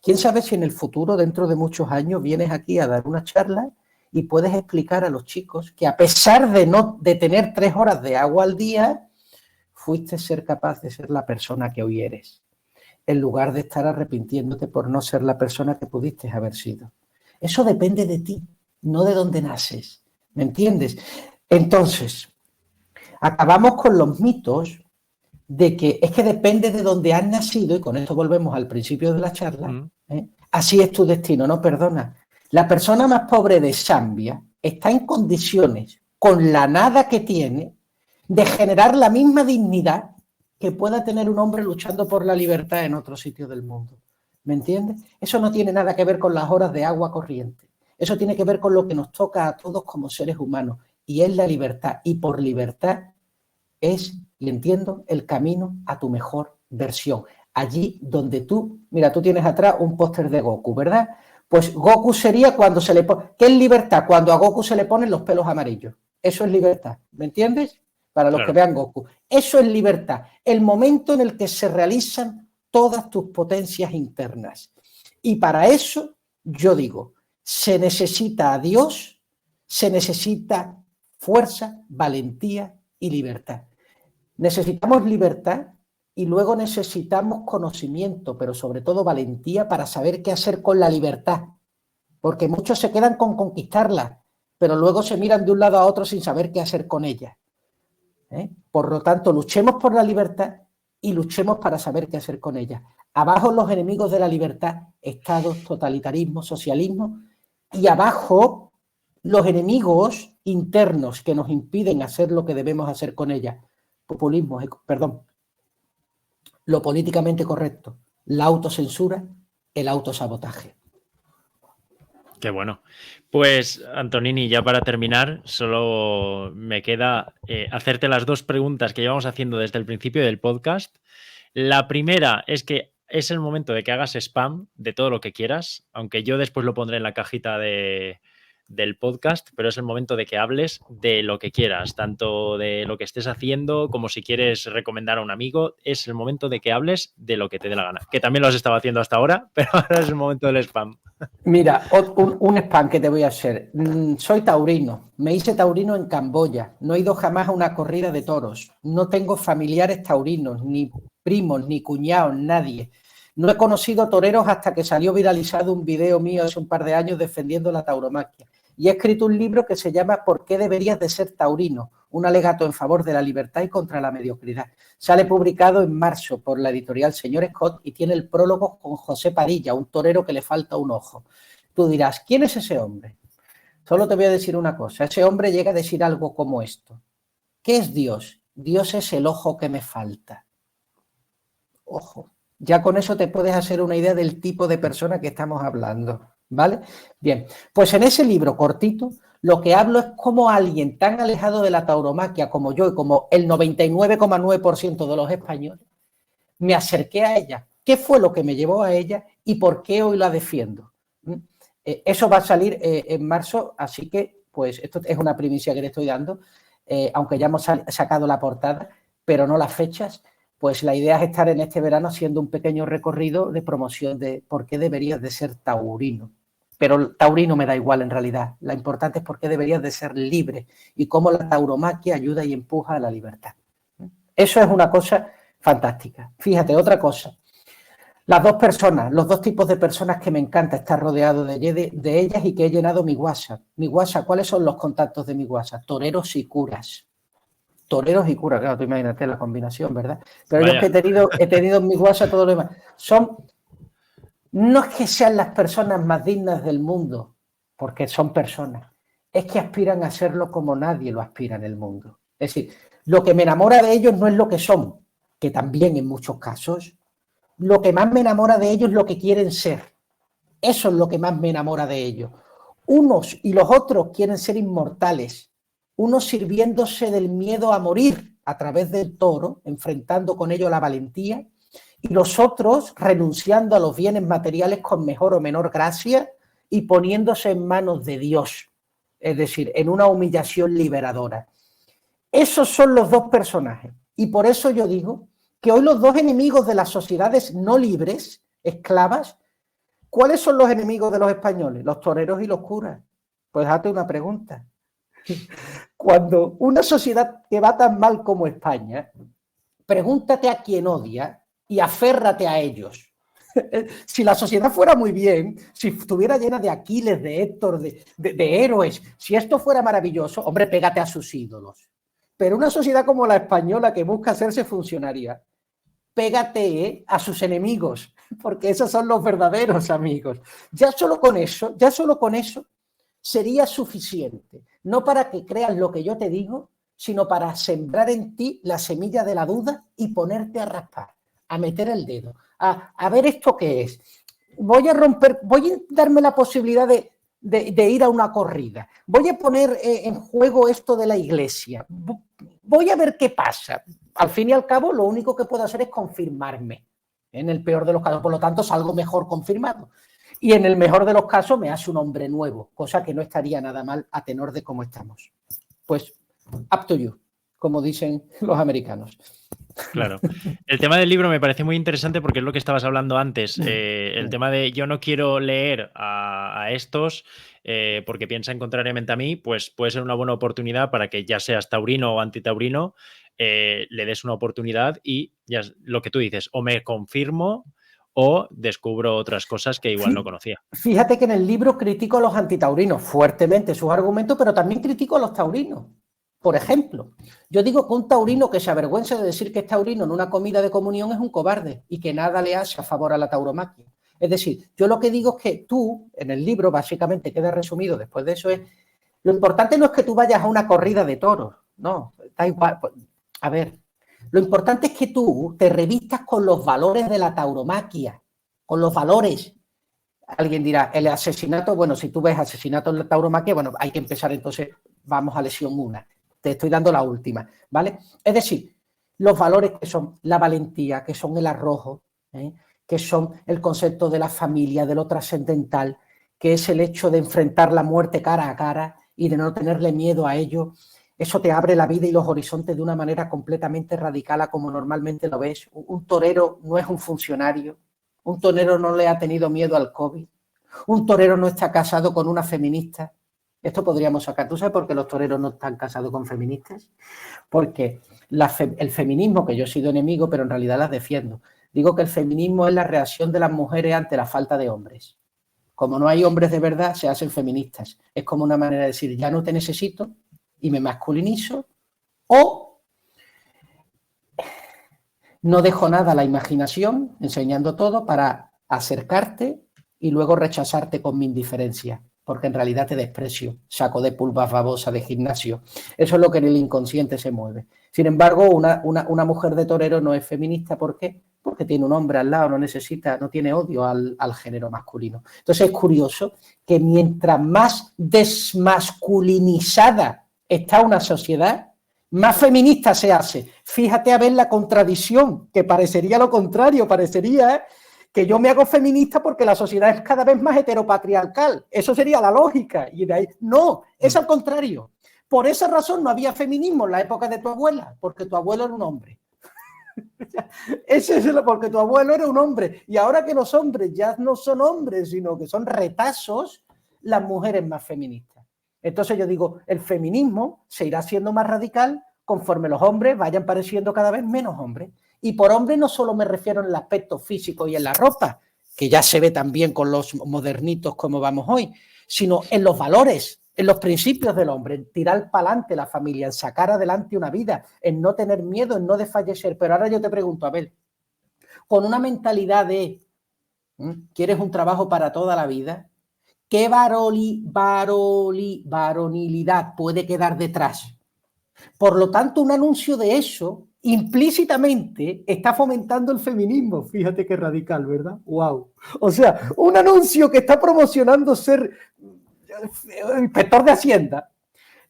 ¿Quién sabe si en el futuro, dentro de muchos años, vienes aquí a dar una charla y puedes explicar a los chicos que a pesar de tener 3 horas de agua al día, fuiste ser capaz de ser la persona que hoy eres, en lugar de estar arrepintiéndote por no ser la persona que pudiste haber sido? Eso depende de ti, no de dónde naces, ¿me entiendes? Entonces, acabamos con los mitos de que es que depende de dónde has nacido, y con esto volvemos al principio de la charla, así es tu destino. No, perdona. La persona más pobre de Zambia está en condiciones, con la nada que tiene, de generar la misma dignidad que pueda tener un hombre luchando por la libertad en otro sitio del mundo. ¿Me entiendes? Eso no tiene nada que ver con las horas de agua corriente. Eso tiene que ver con lo que nos toca a todos como seres humanos, y es la libertad. Y por libertad es, y entiendo, el camino a tu mejor versión. Allí donde tú, mira, tú tienes atrás un póster de Goku, ¿verdad? Pues Goku sería cuando se le pone, ¿qué es libertad? Cuando a Goku se le ponen los pelos amarillos. Eso es libertad, ¿me entiendes? Para los que vean Goku. Eso es libertad. El momento en el que se realizan todas tus potencias internas. Y para eso, yo digo, se necesita a Dios, se necesita fuerza, valentía y libertad. Necesitamos libertad y luego necesitamos conocimiento, pero sobre todo valentía para saber qué hacer con la libertad. Porque muchos se quedan con conquistarla, pero luego se miran de un lado a otro sin saber qué hacer con ella. Por lo tanto, luchemos por la libertad y luchemos para saber qué hacer con ella. Abajo los enemigos de la libertad: estados, totalitarismo, socialismo, y abajo los enemigos internos que nos impiden hacer lo que debemos hacer con ella: populismo, perdón, lo políticamente correcto, la autocensura, el autosabotaje. Qué bueno. Pues, Antonini, ya para terminar, solo me queda hacerte las 2 preguntas que llevamos haciendo desde el principio del podcast. La primera es que es el momento de que hagas spam de todo lo que quieras, aunque yo después lo pondré en la cajita del podcast, pero es el momento de que hables de lo que quieras, tanto de lo que estés haciendo como si quieres recomendar a un amigo. Es el momento de que hables de lo que te dé la gana, que también lo has estado haciendo hasta ahora, pero ahora es el momento del spam. Mira, un spam que te voy a hacer. Soy taurino, me hice taurino en Camboya, no he ido jamás a una corrida de toros, no tengo familiares taurinos, ni primos, ni cuñados, nadie. No he conocido toreros hasta que salió viralizado un video mío hace un par de años defendiendo la tauromaquia. y he escrito un libro que se llama ¿Por qué deberías de ser taurino? Un alegato en favor de la libertad y contra la mediocridad. Sale publicado en marzo por la editorial Señor Scott y tiene el prólogo con José Padilla, un torero que le falta un ojo. Tú dirás, ¿quién es ese hombre? Solo te voy a decir una cosa. Ese hombre llega a decir algo como esto. ¿Qué es Dios? Dios es el ojo que me falta. Ojo. Ya con eso te puedes hacer una idea del tipo de persona que estamos hablando, ¿vale? Bien, pues en ese libro cortito lo que hablo es cómo alguien tan alejado de la tauromaquia como yo y como el 99,9% de los españoles, me acerqué a ella. ¿Qué fue lo que me llevó a ella y por qué hoy la defiendo? Eso va a salir en marzo, así que pues esto es una primicia que le estoy dando, aunque ya hemos sacado la portada, pero no las fechas. Pues la idea es estar en este verano haciendo un pequeño recorrido de promoción de por qué deberías de ser taurino. Pero el taurino me da igual en realidad. Lo importante es por qué deberías de ser libre y cómo la tauromaquia ayuda y empuja a la libertad. Eso es una cosa fantástica. Fíjate, otra cosa. Las dos personas, los dos tipos de personas que me encanta estar rodeado de ellas y que he llenado mi WhatsApp. Mi WhatsApp, ¿cuáles son los contactos de mi WhatsApp? Toreros y curas. Toreros y curas, claro, tú imagínate la combinación, ¿verdad? Pero yo que he tenido en mi WhatsApp todo lo demás. No es que sean las personas más dignas del mundo, porque son personas, es que aspiran a serlo como nadie lo aspira en el mundo. Es decir, lo que me enamora de ellos no es lo que son, que también en muchos casos, lo que más me enamora de ellos es lo que quieren ser. Eso es lo que más me enamora de ellos. Unos y los otros quieren ser inmortales, unos sirviéndose del miedo a morir a través del toro, enfrentando con ello la valentía, y los otros renunciando a los bienes materiales con mejor o menor gracia y poniéndose en manos de Dios, es decir, en una humillación liberadora. Esos son los dos personajes, y por eso yo digo que hoy los dos enemigos de las sociedades no libres, esclavas, ¿cuáles son los enemigos de los españoles? Los toreros y los curas. Pues hazte una pregunta. Cuando una sociedad que va tan mal como España, pregúntate a quién odia y aférrate a ellos. Si la sociedad fuera muy bien, si estuviera llena de Aquiles, de Héctor, de héroes, si esto fuera maravilloso, hombre, pégate a sus ídolos. Pero una sociedad como la española que busca hacerse funcionaria, pégate a sus enemigos, porque esos son los verdaderos amigos. Ya solo con eso sería suficiente, no para que creas lo que yo te digo, sino para sembrar en ti la semilla de la duda y ponerte a raspar, a meter el dedo, a ver esto qué es. Voy a darme la posibilidad de ir a una corrida. Voy a poner en juego esto de la iglesia. Voy a ver qué pasa. Al fin y al cabo, lo único que puedo hacer es confirmarme. En el peor de los casos, por lo tanto, salgo mejor confirmado. Y en el mejor de los casos me hace un hombre nuevo, cosa que no estaría nada mal a tenor de cómo estamos. Pues, up to you, como dicen los americanos. Claro. El tema del libro me parece muy interesante porque es lo que estabas hablando antes. El tema de yo no quiero leer a estos porque piensan contrariamente a mí, pues puede ser una buena oportunidad para que ya seas taurino o antitaurino, le des una oportunidad y ya lo que tú dices, o me confirmo o descubro otras cosas que igual no conocía. Fíjate que en el libro critico a los antitaurinos fuertemente sus argumentos, pero también critico a los taurinos. Por ejemplo, yo digo que un taurino que se avergüenza de decir que es taurino en una comida de comunión es un cobarde y que nada le hace a favor a la tauromaquia. Es decir, yo lo que digo es que tú, en el libro, básicamente queda resumido después de eso, es lo importante no es que tú vayas a una corrida de toros, no, da igual. A ver, lo importante es que tú te revistas con los valores de la tauromaquia, con los valores. Alguien dirá, el asesinato, bueno, si tú ves asesinato en la tauromaquia, bueno, hay que empezar entonces, vamos a lesión 1. Te estoy dando la última, ¿vale? Es decir, los valores que son la valentía, que son el arrojo, que son el concepto de la familia, de lo trascendental, que es el hecho de enfrentar la muerte cara a cara y de no tenerle miedo a ello. Eso te abre la vida y los horizontes de una manera completamente radical a como normalmente lo ves. Un torero no es un funcionario, un torero no le ha tenido miedo al COVID, un torero no está casado con una feminista. Esto podríamos sacar. ¿Tú sabes por qué los toreros no están casados con feministas? Porque el feminismo, que yo he sido enemigo, pero en realidad las defiendo. Digo que el feminismo es la reacción de las mujeres ante la falta de hombres. Como no hay hombres de verdad, se hacen feministas. Es como una manera de decir, ya no te necesito y me masculinizo, o no dejo nada a la imaginación, enseñando todo para acercarte y luego rechazarte con mi indiferencia, porque en realidad te desprecio, saco de pulvas babosa de gimnasio. Eso es lo que en el inconsciente se mueve. Sin embargo, una mujer de torero no es feminista. ¿Por qué? Porque tiene un hombre al lado, no tiene odio al género masculino. Entonces es curioso que mientras más desmasculinizada está una sociedad, más feminista se hace. Fíjate a ver la contradicción, que parecería lo contrario, parecería que yo me hago feminista porque la sociedad es cada vez más heteropatriarcal. Eso sería la lógica. Y de ahí, no, es al contrario. Por esa razón no había feminismo en la época de tu abuela, porque tu abuelo era un hombre. Ese es porque tu abuelo era un hombre. Y ahora que los hombres ya no son hombres, sino que son retazos, las mujeres más feministas. Entonces yo digo, el feminismo se irá haciendo más radical conforme los hombres vayan pareciendo cada vez menos hombres. Y por hombre no solo me refiero en el aspecto físico y en la ropa, que ya se ve también con los modernitos como vamos hoy, sino en los valores, en los principios del hombre, en tirar para adelante la familia, en sacar adelante una vida, en no tener miedo, en no desfallecer. Pero ahora yo te pregunto, Abel, con una mentalidad de ¿quieres un trabajo para toda la vida? ¿Qué varonilidad puede quedar detrás? Por lo tanto, un anuncio de eso implícitamente está fomentando el feminismo. Fíjate qué radical, ¿verdad? ¡Wow! O sea, un anuncio que está promocionando ser inspector de Hacienda,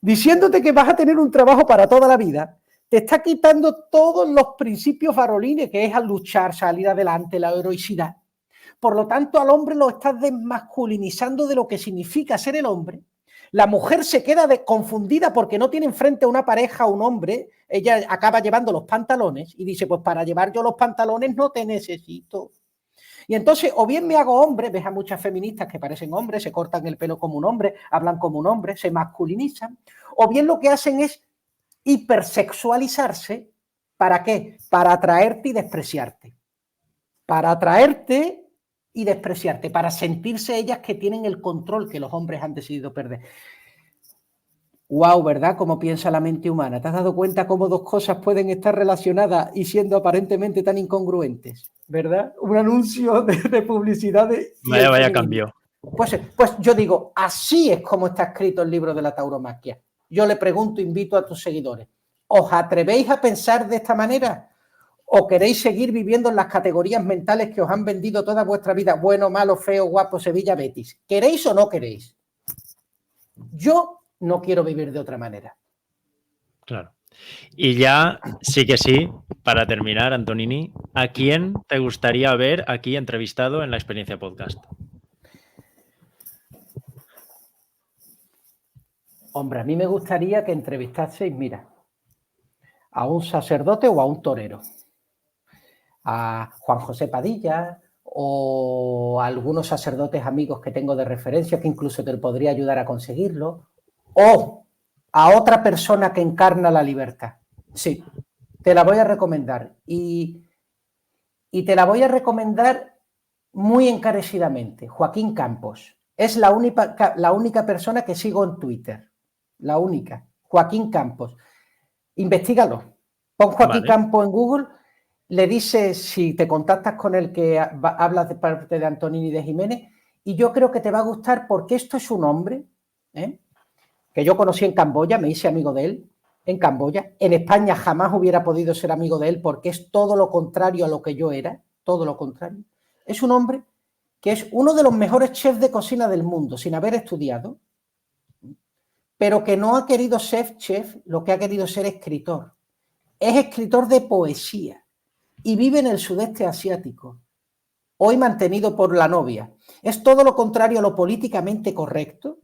diciéndote que vas a tener un trabajo para toda la vida, te está quitando todos los principios varolines, que es al luchar, salir adelante, la heroicidad. Por lo tanto, al hombre lo estás desmasculinizando de lo que significa ser el hombre. La mujer se queda confundida porque no tiene enfrente a una pareja, a un hombre. Ella acaba llevando los pantalones y dice, pues para llevar yo los pantalones no te necesito. Y entonces, o bien me hago hombre, ves a muchas feministas que parecen hombres, se cortan el pelo como un hombre, hablan como un hombre, se masculinizan, o bien lo que hacen es hipersexualizarse. ¿Para qué? Para atraerte y despreciarte. Para atraerte y despreciarte, para sentirse ellas que tienen el control que los hombres han decidido perder. Wow, ¿verdad? Cómo piensa la mente humana. ¿Te has dado cuenta cómo dos cosas pueden estar relacionadas y siendo aparentemente tan incongruentes? ¿Verdad? Un anuncio de publicidad de... Vaya cambio. Pues yo digo, así es como está escrito el libro de la tauromaquia. Yo le pregunto, invito a tus seguidores, ¿os atrevéis a pensar de esta manera? ¿O queréis seguir viviendo en las categorías mentales que os han vendido toda vuestra vida? Bueno, malo, feo, guapo, Sevilla, Betis. ¿Queréis o no queréis? Yo no quiero vivir de otra manera. Claro. Y ya, sí que sí, para terminar, Antonini, ¿a quién te gustaría ver aquí entrevistado en la Experiencia Podcast? Hombre, a mí me gustaría que entrevistaseis, mira, a un sacerdote o a un torero. A Juan José Padilla o a algunos sacerdotes amigos que tengo de referencia que incluso te podría ayudar a conseguirlo, o a otra persona que encarna la libertad. Sí, te la voy a recomendar y te la voy a recomendar muy encarecidamente. Joaquín Campos. Es la única persona que sigo en Twitter. La única. Joaquín Campos. Investígalo. Pon Joaquín Campos en Google. Le dices si te contactas con él que hablas de parte de Antonini de Jiménez, y yo creo que te va a gustar porque esto es un hombre que yo conocí en Camboya, me hice amigo de él en Camboya. En España jamás hubiera podido ser amigo de él porque es todo lo contrario a lo que yo era, todo lo contrario. Es un hombre que es uno de los mejores chefs de cocina del mundo, sin haber estudiado, pero que no ha querido ser chef, lo que ha querido ser escritor. Es escritor de poesía. Y vive en el sudeste asiático, hoy mantenido por la novia. Es todo lo contrario a lo políticamente correcto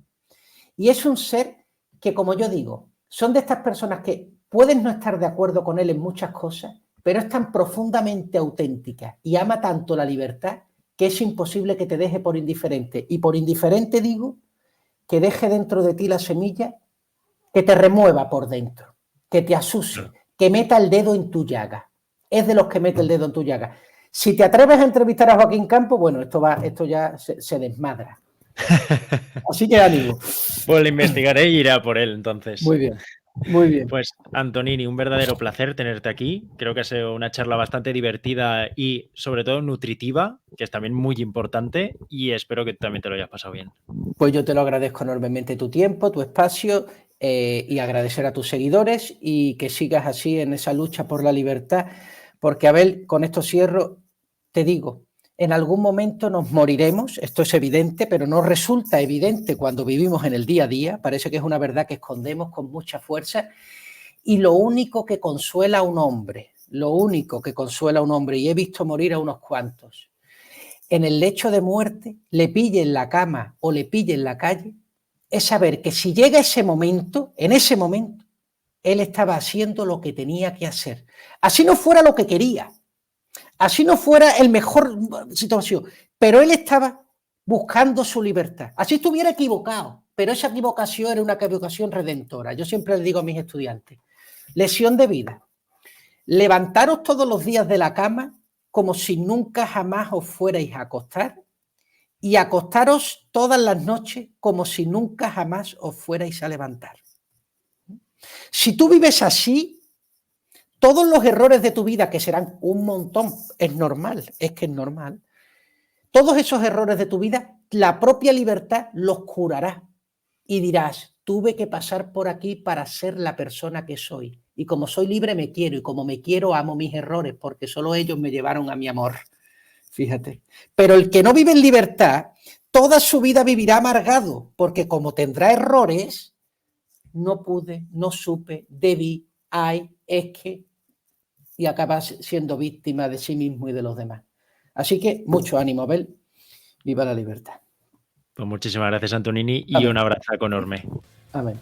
y es un ser que, como yo digo, son de estas personas que pueden no estar de acuerdo con él en muchas cosas, pero es tan profundamente auténtica y ama tanto la libertad que es imposible que te deje por indiferente. Y por indiferente digo que deje dentro de ti la semilla que te remueva por dentro, que te asuse, que meta el dedo en tu llaga. Es de los que mete el dedo en tu llaga. Si te atreves a entrevistar a Joaquín Campos, bueno, esto ya se desmadra. Así que ánimo. Pues lo investigaré y iré a por él entonces. Muy bien, muy bien. Pues Antonini, un verdadero placer tenerte aquí. Creo que ha sido una charla bastante divertida y sobre todo nutritiva, que es también muy importante, y espero que también te lo hayas pasado bien. Pues yo te lo agradezco enormemente tu tiempo, tu espacio y agradecer a tus seguidores y que sigas así en esa lucha por la libertad, porque Abel, con esto cierro, te digo, en algún momento nos moriremos, esto es evidente, pero no resulta evidente cuando vivimos en el día a día, parece que es una verdad que escondemos con mucha fuerza y lo único que consuela a un hombre, y he visto morir a unos cuantos, en el lecho de muerte, le pille en la cama o le pille en la calle, es saber que si llega ese momento, en ese momento, él estaba haciendo lo que tenía que hacer. Así no fuera lo que quería, así no fuera el mejor situación, pero él estaba buscando su libertad. Así estuviera equivocado, pero esa equivocación era una equivocación redentora. Yo siempre le digo a mis estudiantes, lección de vida, levantaros todos los días de la cama como si nunca jamás os fuerais a acostar y acostaros todas las noches como si nunca jamás os fuerais a levantar. Si tú vives así, todos los errores de tu vida, que serán un montón, es normal, todos esos errores de tu vida, la propia libertad los curará y dirás, tuve que pasar por aquí para ser la persona que soy. Y como soy libre me quiero y como me quiero amo mis errores porque solo ellos me llevaron a mi amor. Fíjate. Pero el que no vive en libertad, toda su vida vivirá amargado porque como tendrá errores, no pude, no supe, debí, hay, es que, y acaba siendo víctima de sí mismo y de los demás. Así que mucho ánimo, Abel. Viva la libertad. Pues muchísimas gracias, Antonini, y Amén. un abrazo enorme. Amén.